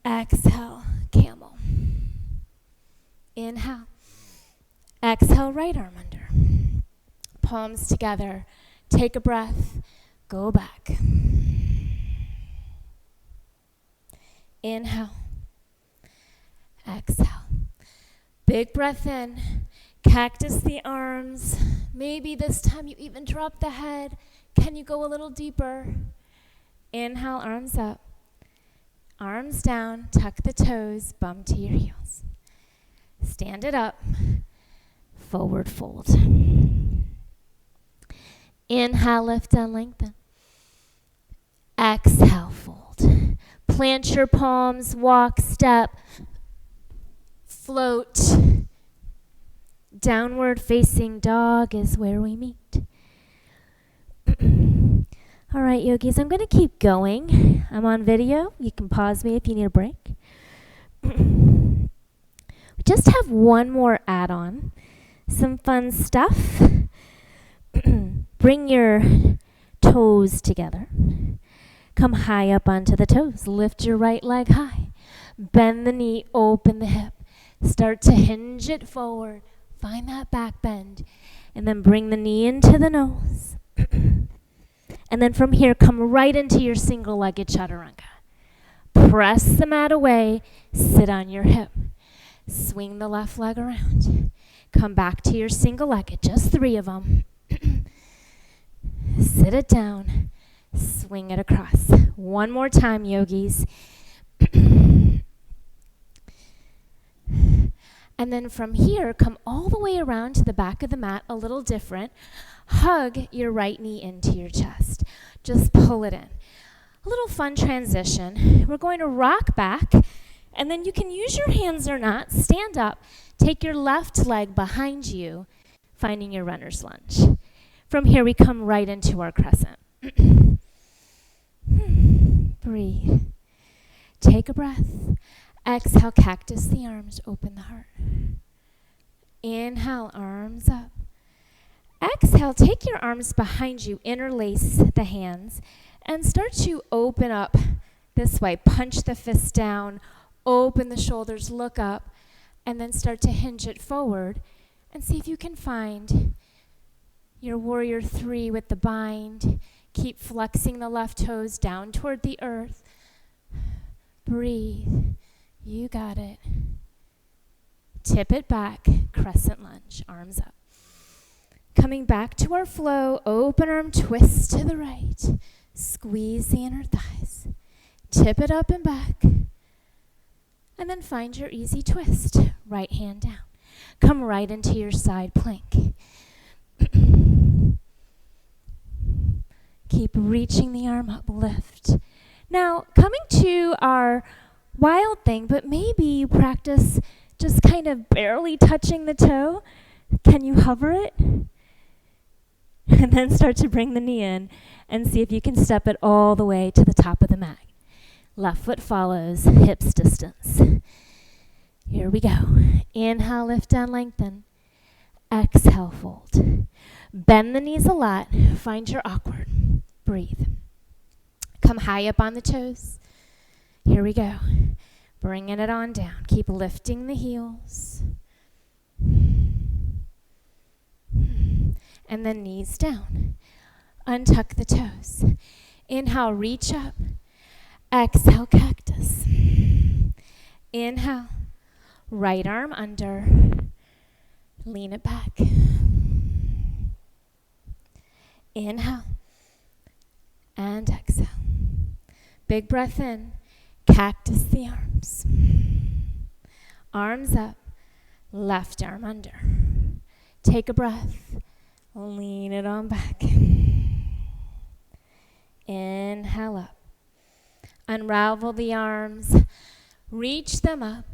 Exhale, camel. Inhale. Exhale, right arm under. Palms together. Take a breath. Go back. Inhale. Exhale. Big breath in. Cactus the arms. Maybe this time you even drop the head. Can you go a little deeper? Inhale, arms up. Arms down, tuck the toes, bum to your heels. Stand it up. Forward fold. Inhale, lift and lengthen. Exhale, fold. Plant your palms, walk, step, float. Downward facing dog is where we meet. All right, yogis, I'm going to keep going. I'm on video. You can pause me if you need a break. We just have one more add-on. Some fun stuff. Bring your toes together. Come high up onto the toes. Lift your right leg high. Bend the knee, open the hip. Start to hinge it forward. Find that back bend. And then bring the knee into the nose. And then from here, come right into your single-legged chaturanga. Press the mat away. Sit on your hip. Swing the left leg around. Come back to your single-legged, just 3 of them. Sit it down. Swing it across. One more time, yogis. And then from here, come all the way around to the back of the mat, a little different. Hug your right knee into your chest. Just pull it in. A little fun transition. We're going to rock back, and then you can use your hands or not. Stand up. Take your left leg behind you, finding your runner's lunge. From here, we come right into our crescent. Breathe. Take a breath. Exhale, cactus the arms, open the heart. Inhale, arms up. Exhale, take your arms behind you, interlace the hands, and start to open up this way. Punch the fists down, open the shoulders, look up, and then start to hinge it forward and see if you can find your warrior 3 with the bind. Keep flexing the left toes down toward the earth. Breathe. You got it. Tip it back, crescent lunge, arms up. Coming back to our flow, open arm twist to the right. Squeeze the inner thighs. Tip it up and back. And then find your easy twist. Right hand down. Come right into your side plank. Keep reaching the arm up, lift. Now, coming to our wild thing, but maybe you practice just kind of barely touching the toe. Can you hover it? And then start to bring the knee in and see if you can step it all the way to the top of the mat. Left foot follows, hips distance. Here we go. Inhale, lift down, lengthen. Exhale, fold. Bend the knees a lot. Find your awkward. Breathe. Come high up on the toes. Here we go. Bringing it on down. Keep lifting the heels. And then knees down. Untuck the toes. Inhale, reach up. Exhale, cactus. Inhale, right arm under. Lean it back. Inhale and exhale. Big breath in. Cactus the arms. Arms up. Left arm under. Take a breath. Lean it on back. Inhale up. Unravel the arms. Reach them up.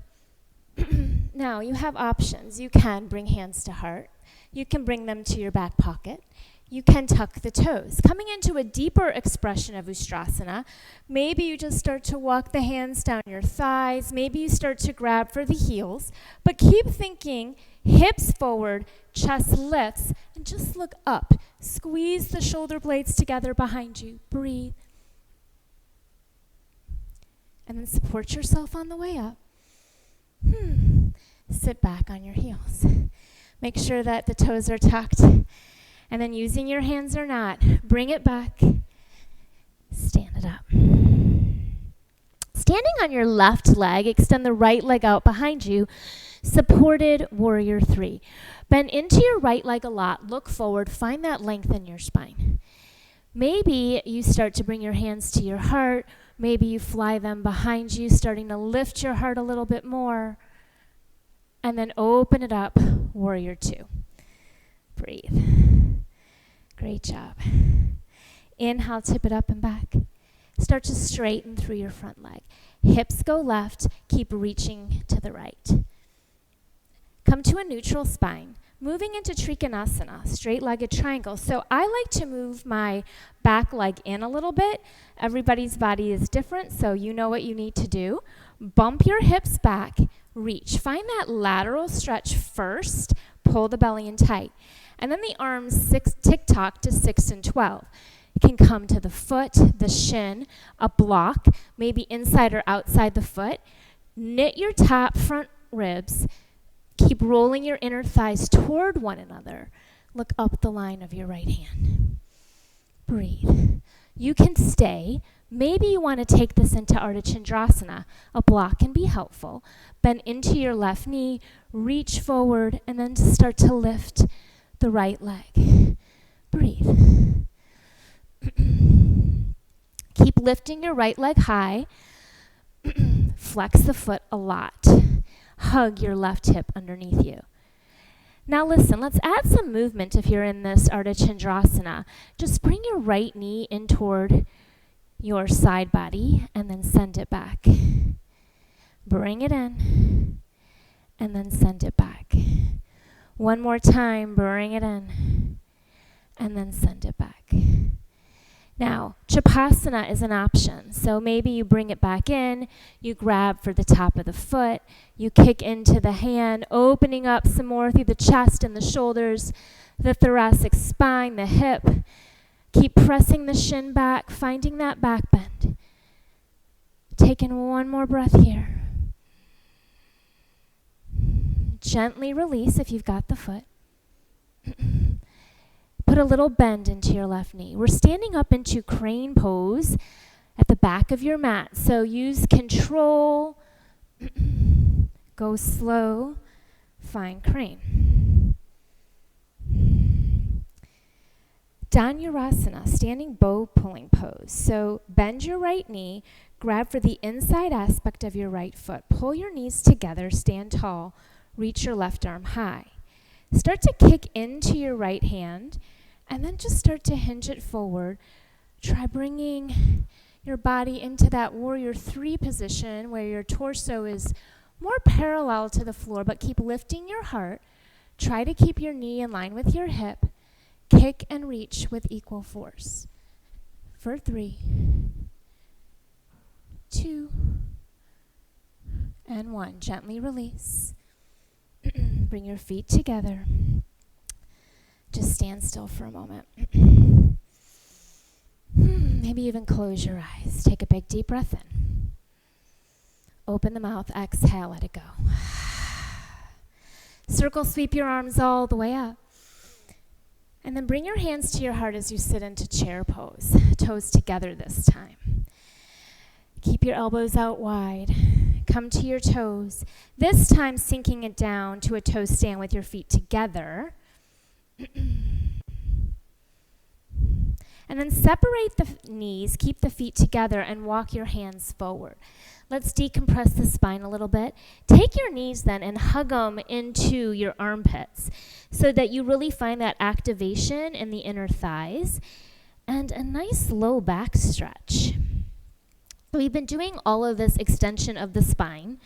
Now you have options. You can bring hands to heart. You can bring them to your back pocket. You can tuck the toes. Coming into a deeper expression of Ustrasana, maybe you just start to walk the hands down your thighs. Maybe you start to grab for the heels. But keep thinking hips forward, chest lifts, and just look up. Squeeze the shoulder blades together behind you. Breathe. And then support yourself on the way up. Sit back on your heels. Make sure that the toes are tucked. And then using your hands or not, bring it back. Stand it up. Standing on your left leg, extend the right leg out behind you. Supported warrior 3. Bend into your right leg a lot. Look forward. Find that length in your spine. Maybe you start to bring your hands to your heart. Maybe you fly them behind you, starting to lift your heart a little bit more. And then open it up, warrior 2. Breathe. Great job. Inhale, tip it up and back. Start to straighten through your front leg. Hips go left, keep reaching to the right. Come to a neutral spine. Moving into Trikonasana, straight-legged triangle. So I like to move my back leg in a little bit. Everybody's body is different, so you know what you need to do. Bump your hips back, reach. Find that lateral stretch first. Pull the belly in tight. And then the arms tick-tock to 6 and 12. You can come to the foot, the shin, a block, maybe inside or outside the foot. Knit your top front ribs. Keep rolling your inner thighs toward one another. Look up the line of your right hand. Breathe. You can stay. Maybe you want to take this into Ardha Chandrasana. A block can be helpful. Bend into your left knee, reach forward, and then start to lift the right leg. Breathe. Keep lifting your right leg high. Flex the foot a lot. Hug your left hip underneath you. Now listen, let's add some movement if you're in this Ardha Chandrasana. Just bring your right knee in toward your side body and then send it back. Bring it in and then send it back. One more time, bring it in and then send it back. Now, Chapasana is an option. So maybe you bring it back in, you grab for the top of the foot, you kick into the hand, opening up some more through the chest and the shoulders, the thoracic spine, the hip. Keep pressing the shin back, finding that back bend. Taking one more breath here. Gently release if you've got the foot. Put a little bend into your left knee. We're standing up into crane pose at the back of your mat. So use control, go slow, find crane. Dhanurasana, standing bow pulling pose. So bend your right knee, Grab for the inside aspect of your right foot. Pull your knees together, stand tall, reach your left arm high. Start to kick into your right hand, and then just start to hinge it forward. Try bringing your body into that warrior 3 position where your torso is more parallel to the floor, but keep lifting your heart. Try to keep your knee in line with your hip. Kick and reach with equal force. For 3, 2, and 1. Gently release. Bring your feet together. Just stand still for a moment. Maybe even close your eyes. Take a big deep breath in. Open the mouth, exhale, let it go. Circle sweep your arms all the way up. And then bring your hands to your heart as you sit into chair pose. Toes together this time. Keep your elbows out wide. Come to your toes. This time sinking it down to a toe stand with your feet together. And then separate the knees, keep the feet together, and walk your hands forward. Let's decompress the spine a little bit. Take your knees then and hug them into your armpits so that you really find that activation in the inner thighs and a nice low back stretch. We've been doing all of this extension of the spine,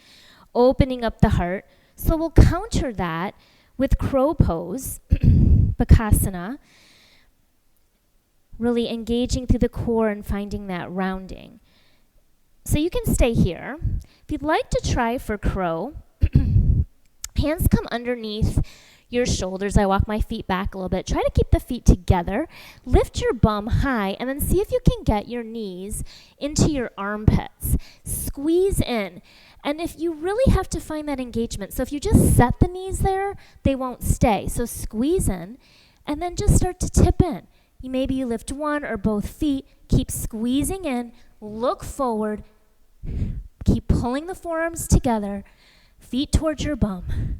opening up the heart. So we'll counter that with crow pose, Bakasana, really engaging through the core and finding that rounding. So you can stay here. If you'd like to try for crow, hands come underneath your shoulders. I walk my feet back a little bit. Try to keep the feet together. Lift your bum high, and then see if you can get your knees into your armpits. Squeeze in. And if you really have to find that engagement, so if you just set the knees there, they won't stay. So squeeze in, and then just start to tip in. Maybe you lift one or both feet. Keep squeezing in. Look forward. Keep pulling the forearms together. Feet towards your bum.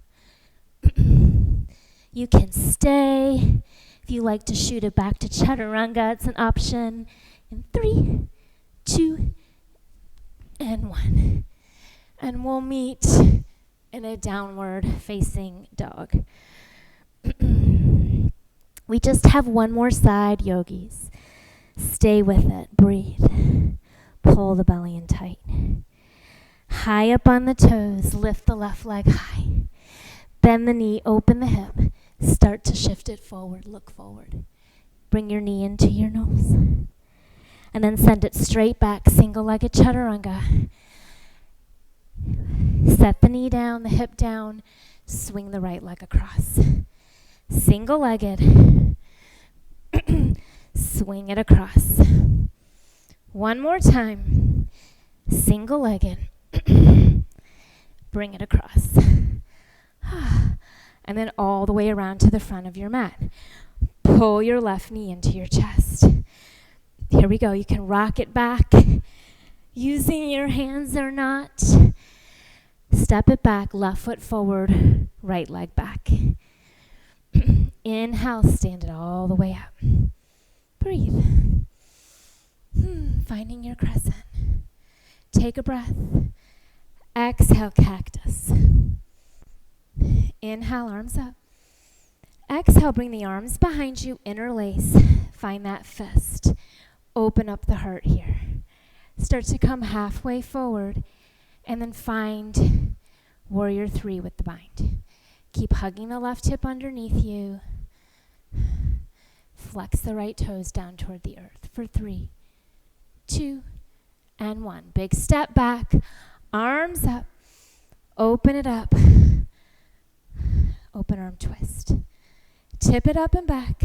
You can stay. If you like to shoot it back to chaturanga, it's an option. In 3, 2, and 1. And we'll meet in a downward facing dog. We just have one more side, yogis. Stay with it. Breathe. Pull the belly in tight. High up on the toes. Lift the left leg high. Bend the knee. Open the hip. Start to shift it forward. Look forward. Bring your knee into your nose. And then send it straight back. Single-legged chaturanga. Set the knee down, the hip down. Swing the right leg across. Single-legged. Swing it across. One more time. Single-legged. Bring it across. And then all the way around to the front of your mat. Pull your left knee into your chest. Here we go. You can rock it back using your hands or not. Step it back, left foot forward, right leg back. Inhale, stand it all the way up. Breathe. Finding your crescent. Take a breath. Exhale, cactus. Inhale, arms up. Exhale, bring the arms behind you, interlace. Find that fist. Open up the heart here. Start to come halfway forward, and then find warrior 3 with the bind. Keep hugging the left hip underneath you. Flex the right toes down toward the earth for 3, 2, and 1. Big step back, arms up. Open it up. Open arm twist. Tip it up and back.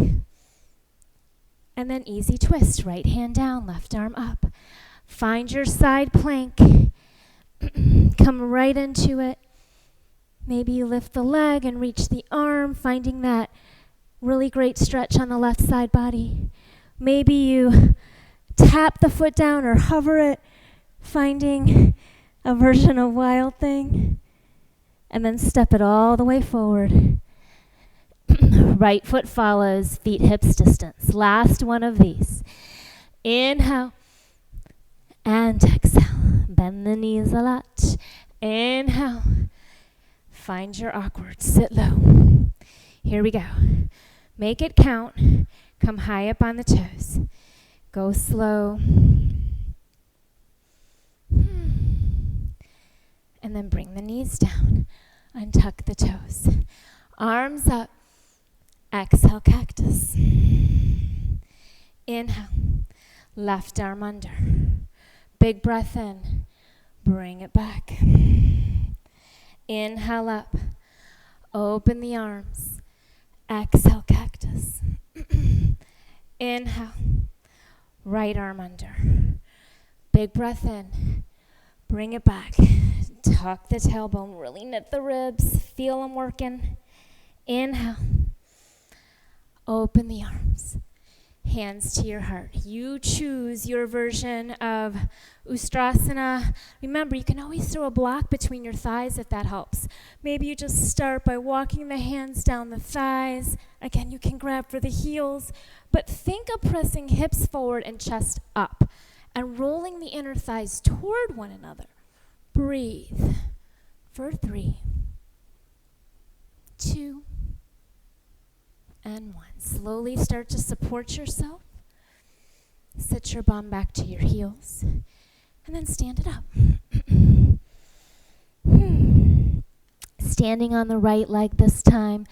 And then easy twist. Right hand down, left arm up. Find your side plank. Come right into it. Maybe you lift the leg and reach the arm, finding that really great stretch on the left side body. Maybe you tap the foot down or hover it, finding a version of Wild Thing. And then step it all the way forward. Right foot follows, feet hips distance. Last one of these. Inhale and exhale. Bend the knees a lot. Inhale. Find your awkward. Sit low. Here we go. Make it count. Come high up on the toes. Go slow. And then bring the knees down. Untuck the toes. Arms up. Exhale, cactus. Inhale. Left arm under. Big breath in. Bring it back. Inhale up. Open the arms. Exhale, cactus. Inhale. Right arm under. Big breath in. Bring it back. Tuck the tailbone. Really knit the ribs. Feel them working. Inhale. Open the arms. Hands to your heart. You choose your version of Ustrasana. Remember, you can always throw a block between your thighs if that helps. Maybe you just start by walking the hands down the thighs. Again, you can grab for the heels, but think of pressing hips forward and chest up and rolling the inner thighs toward one another. Breathe for 3, 2, and 1. Slowly start to support yourself. Sit your bum back to your heels. And then stand it up. Standing on the right leg this time.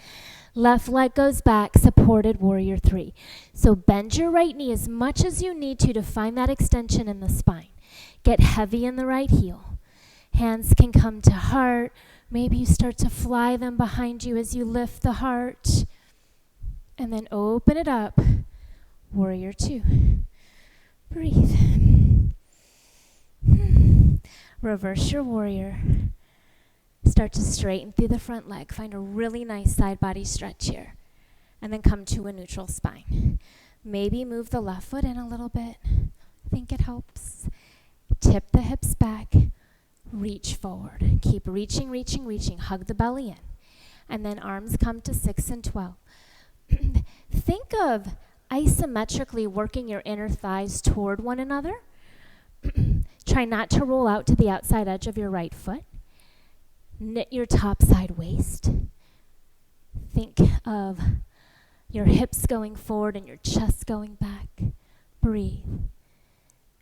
Left leg goes back, supported warrior 3. So bend your right knee as much as you need to find that extension in the spine. Get heavy in the right heel. Hands can come to heart. Maybe you start to fly them behind you as you lift the heart. And then open it up. Warrior 2. Breathe. Reverse your warrior. Start to straighten through the front leg. Find a really nice side body stretch here. And then come to a neutral spine. Maybe move the left foot in a little bit. I think it helps. Tip the hips back. Reach forward. Keep reaching, reaching, reaching. Hug the belly in. And then arms come to 6 and 12. Think of isometrically working your inner thighs toward one another. Try not to roll out to the outside edge of your right foot. Knit your top side waist. Think of your hips going forward and your chest going back. Breathe.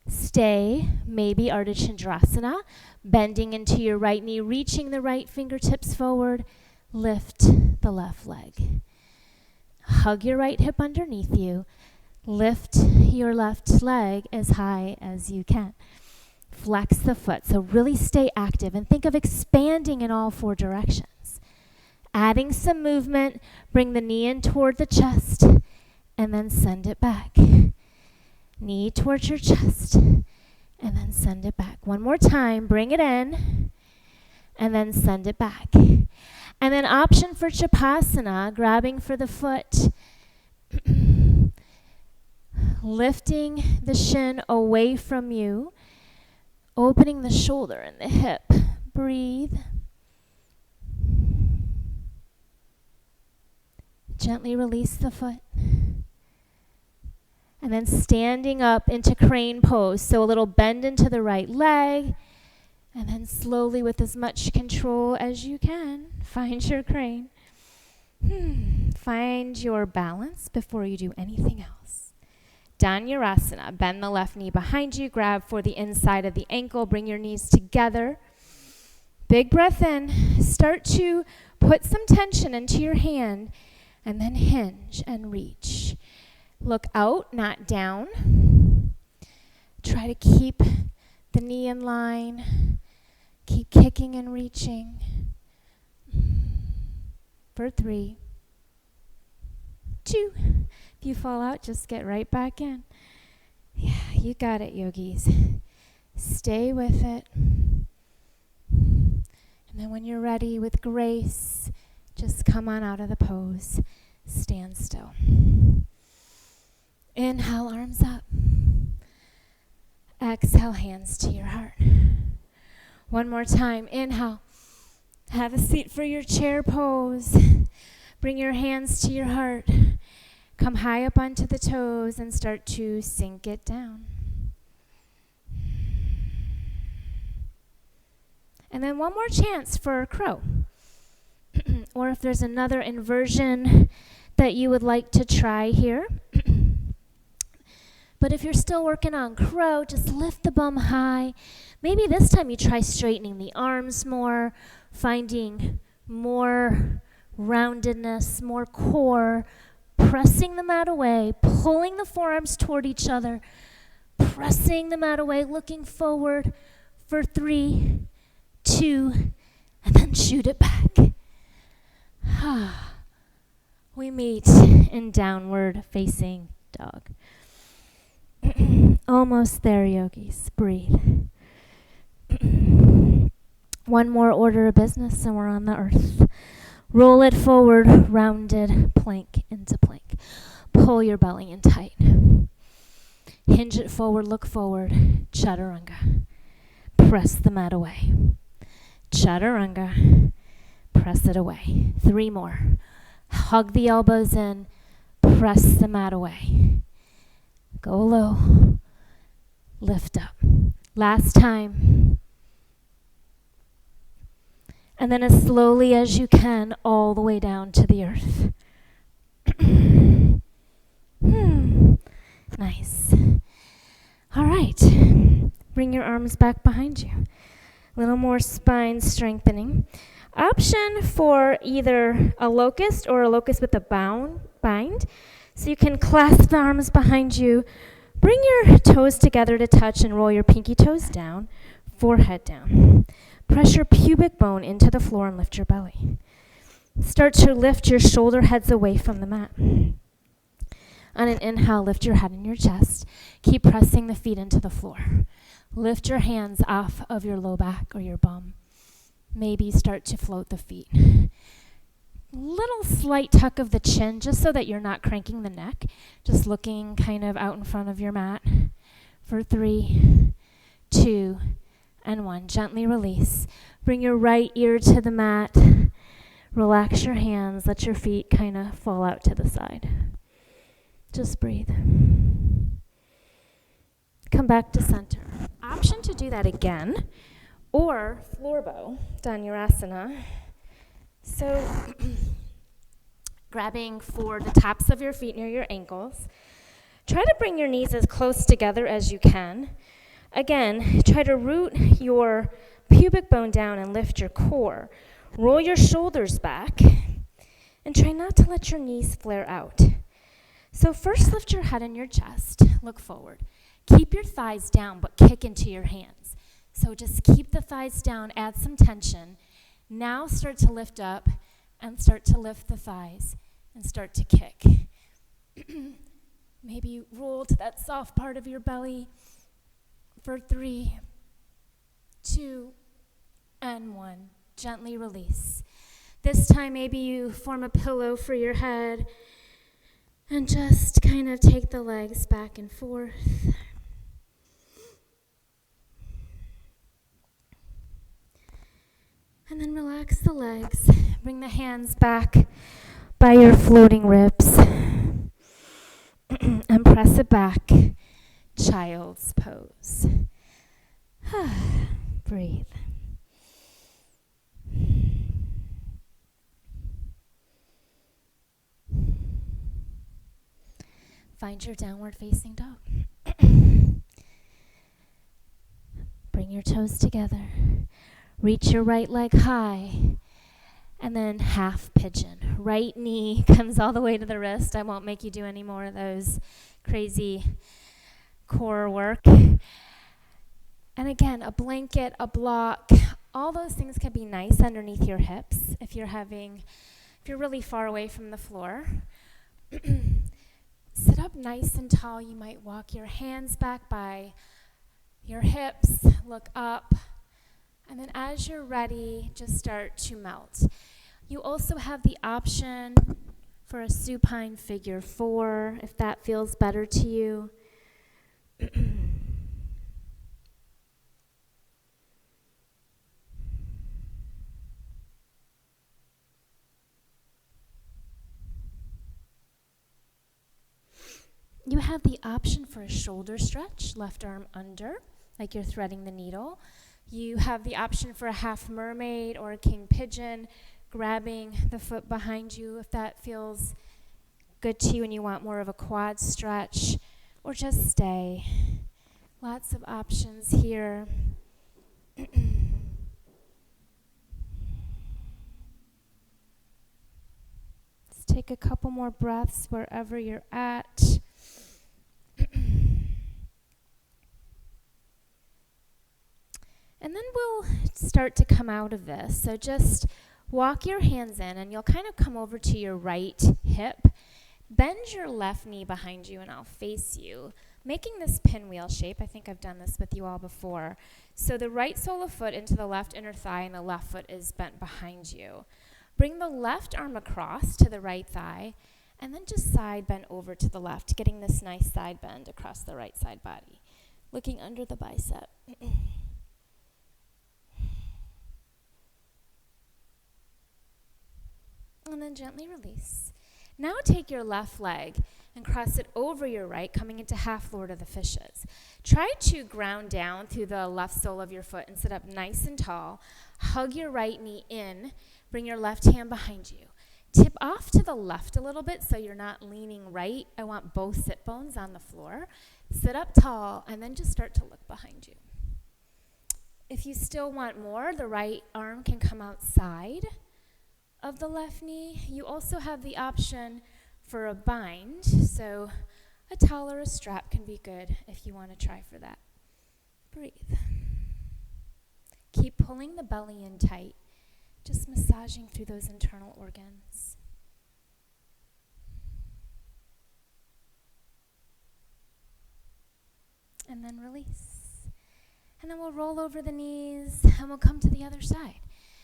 Stay, maybe Ardha Chandrasana, bending into your right knee, reaching the right fingertips forward. Lift the left leg. Hug your right hip underneath you. Lift your left leg as high as you can. Flex the foot. So really stay active and think of expanding in all 4 directions. Adding some movement, bring the knee in toward the chest and then send it back. Knee towards your chest and then send it back. One more time, bring it in and then send it back. And then option for Chapasana, grabbing for the foot, lifting the shin away from you, opening the shoulder and the hip. Breathe. Gently release the foot. And then standing up into crane pose. So a little bend into the right leg. And then slowly, with as much control as you can, find your crane. Find your balance before you do anything else. Dhanurasana. Bend the left knee behind you. Grab for the inside of the ankle. Bring your knees together. Big breath in. Start to put some tension into your hand. And then hinge and reach. Look out, not down. Try to keep the knee in line. Keep kicking and reaching. For 3, 2. If you fall out, just get right back in. Yeah, you got it, yogis. Stay with it. And then when you're ready, with grace, just come on out of the pose. Stand still. Inhale, arms up. Exhale, hands to your heart. One more time. Inhale. Have a seat for your chair pose. Bring your hands to your heart. Come high up onto the toes and start to sink it down. And then one more chance for crow. Or if there's another inversion that you would like to try here. But if you're still working on crow, just lift the bum high. Maybe this time you try straightening the arms more, finding more roundedness, more core, pressing the mat away, pulling the forearms toward each other, pressing the mat away, looking forward for 3, 2, and then shoot it back. We meet in downward facing dog. Almost there, yogis. Breathe. One more order of business and we're on the earth. Roll it forward, rounded plank into plank. Pull your belly in tight. Hinge it forward, look forward. Chaturanga. Press the mat away. Chaturanga. Press it away. 3 more. Hug the elbows in. Press the mat away. Go low. Lift up. Last time. And then as slowly as you can, all the way down to the earth. Nice. All right. Bring your arms back behind you. A little more spine strengthening. Option for either a locust or a locust with a bind. So you can clasp the arms behind you. Bring your toes together to touch and roll your pinky toes down, forehead down. Press your pubic bone into the floor and lift your belly. Start to lift your shoulder heads away from the mat. On an inhale, lift your head and your chest. Keep pressing the feet into the floor. Lift your hands off of your low back or your bum. Maybe start to float the feet. Little slight tuck of the chin just so that you're not cranking the neck. Just looking kind of out in front of your mat. For 3, 2, and 1. Gently release. Bring your right ear to the mat. Relax your hands. Let your feet kind of fall out to the side. Just breathe. Come back to center. Option to do that again, or floor bow, Dhanurasana. So grabbing for the tops of your feet near your ankles. Try to bring your knees as close together as you can. Again, try to root your pubic bone down and lift your core. Roll your shoulders back and try not to let your knees flare out. So first lift your head and your chest. Look forward. Keep your thighs down, but kick into your hands. So just keep the thighs down, add some tension. Now start to lift up and start to lift the thighs and start to kick. Maybe roll to that soft part of your belly for 3, 2, and 1. Gently release. This time maybe you form a pillow for your head and just kind of take the legs back and forth. And then relax the legs. Bring the hands back by your floating ribs. And press it back. Child's pose. Breathe. Find your downward facing dog. Bring your toes together. Reach your right leg high. And then half pigeon. Right knee comes all the way to the wrist. I won't make you do any more of those crazy core work. And again, a blanket, a block, all those things can be nice underneath your hips if you're really far away from the floor. Sit up nice and tall. You might walk your hands back by your hips, look up, and then as you're ready, just start to melt. You also have the option for a supine figure 4, if that feels better to you. You have the option for a shoulder stretch, left arm under, like you're threading the needle. You have the option for a half mermaid or a king pigeon, grabbing the foot behind you if that feels good to you and you want more of a quad stretch, or just stay. Lots of options here. Let's take a couple more breaths wherever you're at. And then we'll start to come out of this. So just walk your hands in and you'll kind of come over to your right hip. Bend your left knee behind you and I'll face you, making this pinwheel shape. I think I've done this with you all before. So the right sole of foot into the left inner thigh and the left foot is bent behind you. Bring the left arm across to the right thigh and then just side bend over to the left, getting this nice side bend across the right side body, looking under the bicep. And then gently release. Now take your left leg and cross it over your right, coming into half Lord of the Fishes. Try to ground down through the left sole of your foot and sit up nice and tall. Hug your right knee in. Bring your left hand behind you. Tip off to the left a little bit so you're not leaning right. I want both sit bones on the floor. Sit up tall and then just start to look behind you. If you still want more, the right arm can come outside of the left knee. You also have the option for a bind, so a towel or a strap can be good if you want to try for that. Breathe. Keep pulling the belly in tight, just massaging through those internal organs. And then release. And then we'll roll over the knees and we'll come to the other side.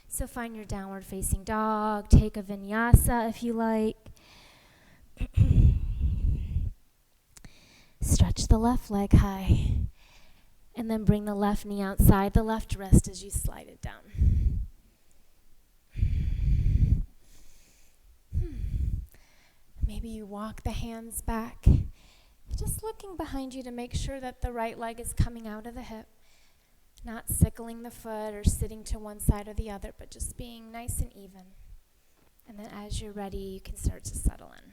So find your downward facing dog, take a vinyasa if you like. Stretch the left leg high. And then bring the left knee outside the left wrist as you slide it down. Maybe you walk the hands back, just looking behind you to make sure that the right leg is coming out of the hip. Not sickling the foot or sitting to one side or the other, but just being nice and even. And then as you're ready, you can start to settle in.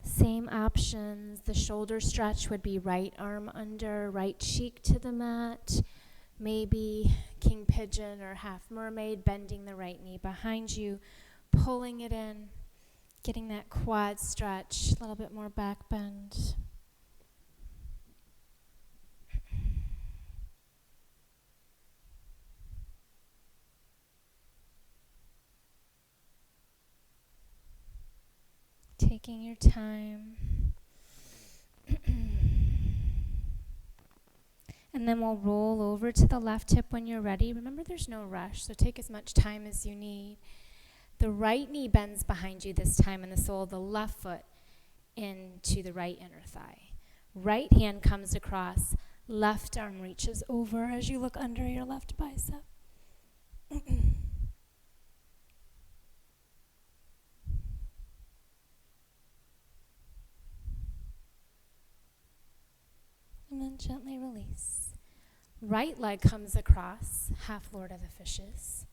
Same options. The shoulder stretch would be right arm under, right cheek to the mat. Maybe king pigeon or half mermaid, bending the right knee behind you, pulling it in, getting that quad stretch, a little bit more back bend. Taking your time. And then we'll roll over to the left hip when you're ready. Remember, there's no rush, so take as much time as you need. The right knee bends behind you this time, and the sole of the left foot into the right inner thigh. Right hand comes across, left arm reaches over as you look under your left bicep. And then gently release. Right leg comes across, half Lord of the Fishes.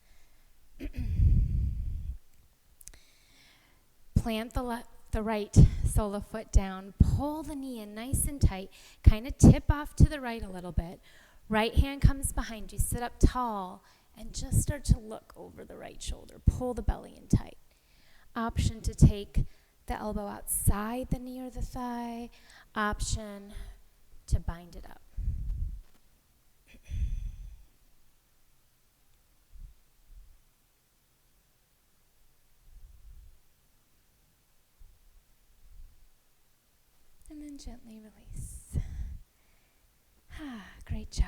Plant the right sole of foot down. Pull the knee in nice and tight. Kind of tip off to the right a little bit. Right hand comes behind you. Sit up tall and just start to look over the right shoulder. Pull the belly in tight. Option to take the elbow outside the knee or the thigh. Option to bind it up. And then gently release. Great job.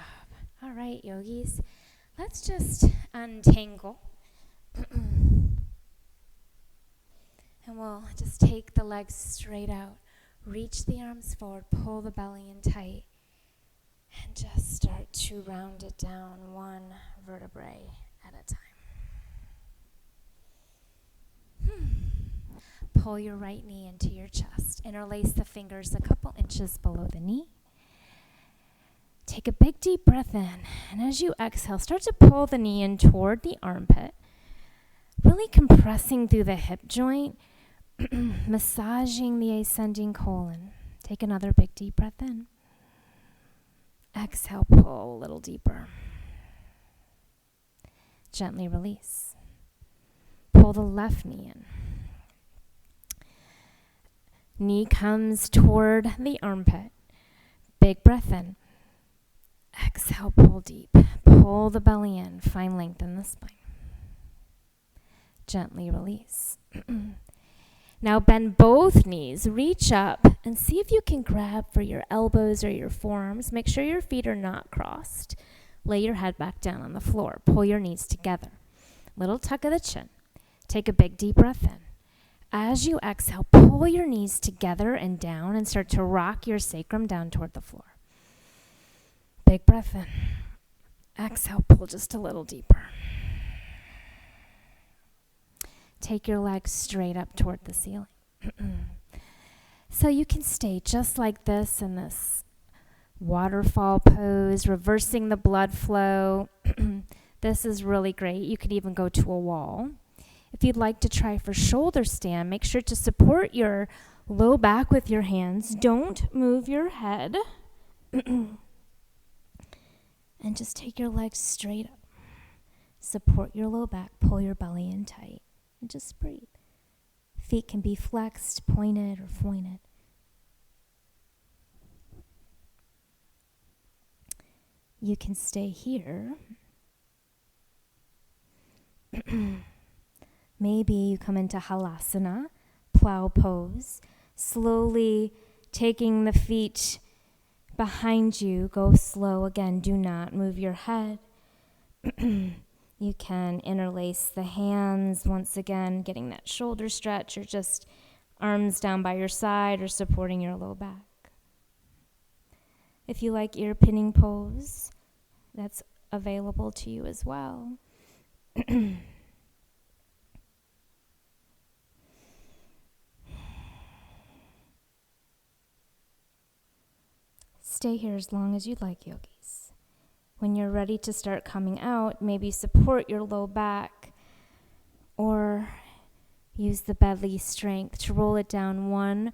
All right, yogis. Let's just untangle. And we'll just take the legs straight out. Reach the arms forward, pull the belly in tight, and just start to round it down one vertebrae at a time. Pull your right knee into your chest. Interlace the fingers a couple inches below the knee. Take a big deep breath in, and as you exhale, start to pull the knee in toward the armpit, really compressing through the hip joint, massaging the ascending colon. Take another big deep breath in. Exhale, pull a little deeper. Gently release. Pull the left knee in. Knee comes toward the armpit. Big breath in. Exhale, pull deep. Pull the belly in. Find length in the spine. Gently release. Now bend both knees. Reach up and see if you can grab for your elbows or your forearms. Make sure your feet are not crossed. Lay your head back down on the floor. Pull your knees together. Little tuck of the chin. Take a big deep breath in. As you exhale, pull your knees together and down and start to rock your sacrum down toward the floor. Big breath in. Exhale, pull just a little deeper. Take your legs straight up toward the ceiling. So you can stay just like this in this waterfall pose, reversing the blood flow. This is really great. You could even go to a wall. If you'd like to try for shoulder stand, make sure to support your low back with your hands. Don't move your head. And just take your legs straight up. Support your low back. Pull your belly in tight. And just breathe. Feet can be flexed, pointed, or pointed. You can stay here. Maybe you come into halasana, plow pose, slowly taking the feet behind you. Go slow. Again, do not move your head. You can interlace the hands, once again, getting that shoulder stretch, or just arms down by your side or supporting your low back. If you like ear pinning pose, that's available to you as well. Stay here as long as you'd like, yogis. When you're ready to start coming out, maybe support your low back or use the belly strength to roll it down one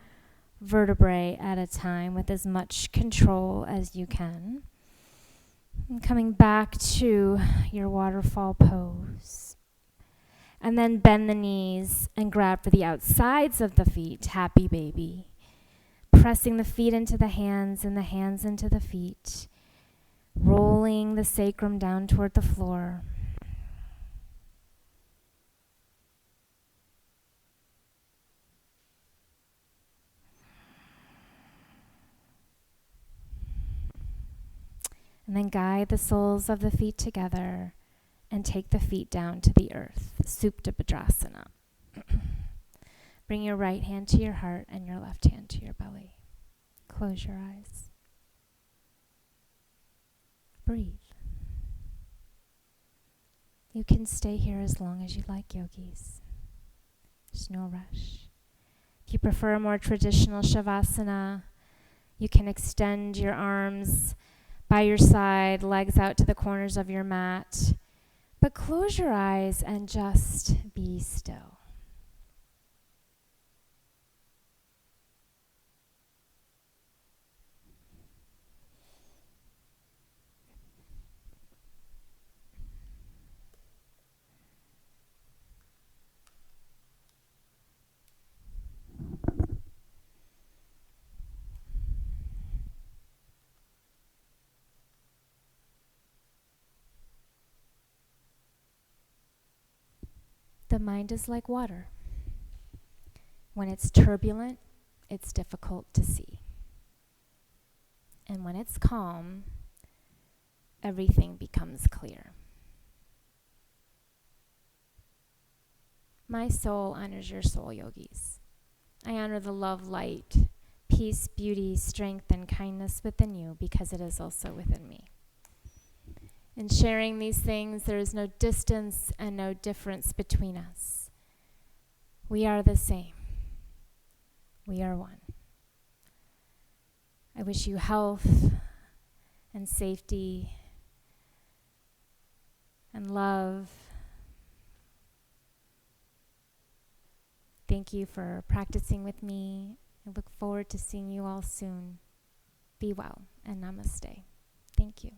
vertebrae at a time with as much control as you can. And coming back to your waterfall pose. And then bend the knees and grab for the outsides of the feet, happy baby. Pressing the feet into the hands and the hands into the feet. Rolling the sacrum down toward the floor. And then guide the soles of the feet together and take the feet down to the earth, Supta Badrasana. Bring your right hand to your heart and your left hand to your belly. Close your eyes. Breathe. You can stay here as long as you like, yogis. There's no rush. If you prefer a more traditional Shavasana, you can extend your arms by your side, legs out to the corners of your mat. But close your eyes and just be still. The mind is like water. When it's turbulent, it's difficult to see. And when it's calm, everything becomes clear. My soul honors your soul, yogis. I honor the love, light, peace, beauty, strength, and kindness within you, because it is also within me. In sharing these things, there is no distance and no difference between us. We are the same. We are one. I wish you health and safety and love. Thank you for practicing with me. I look forward to seeing you all soon. Be well and namaste. Thank you.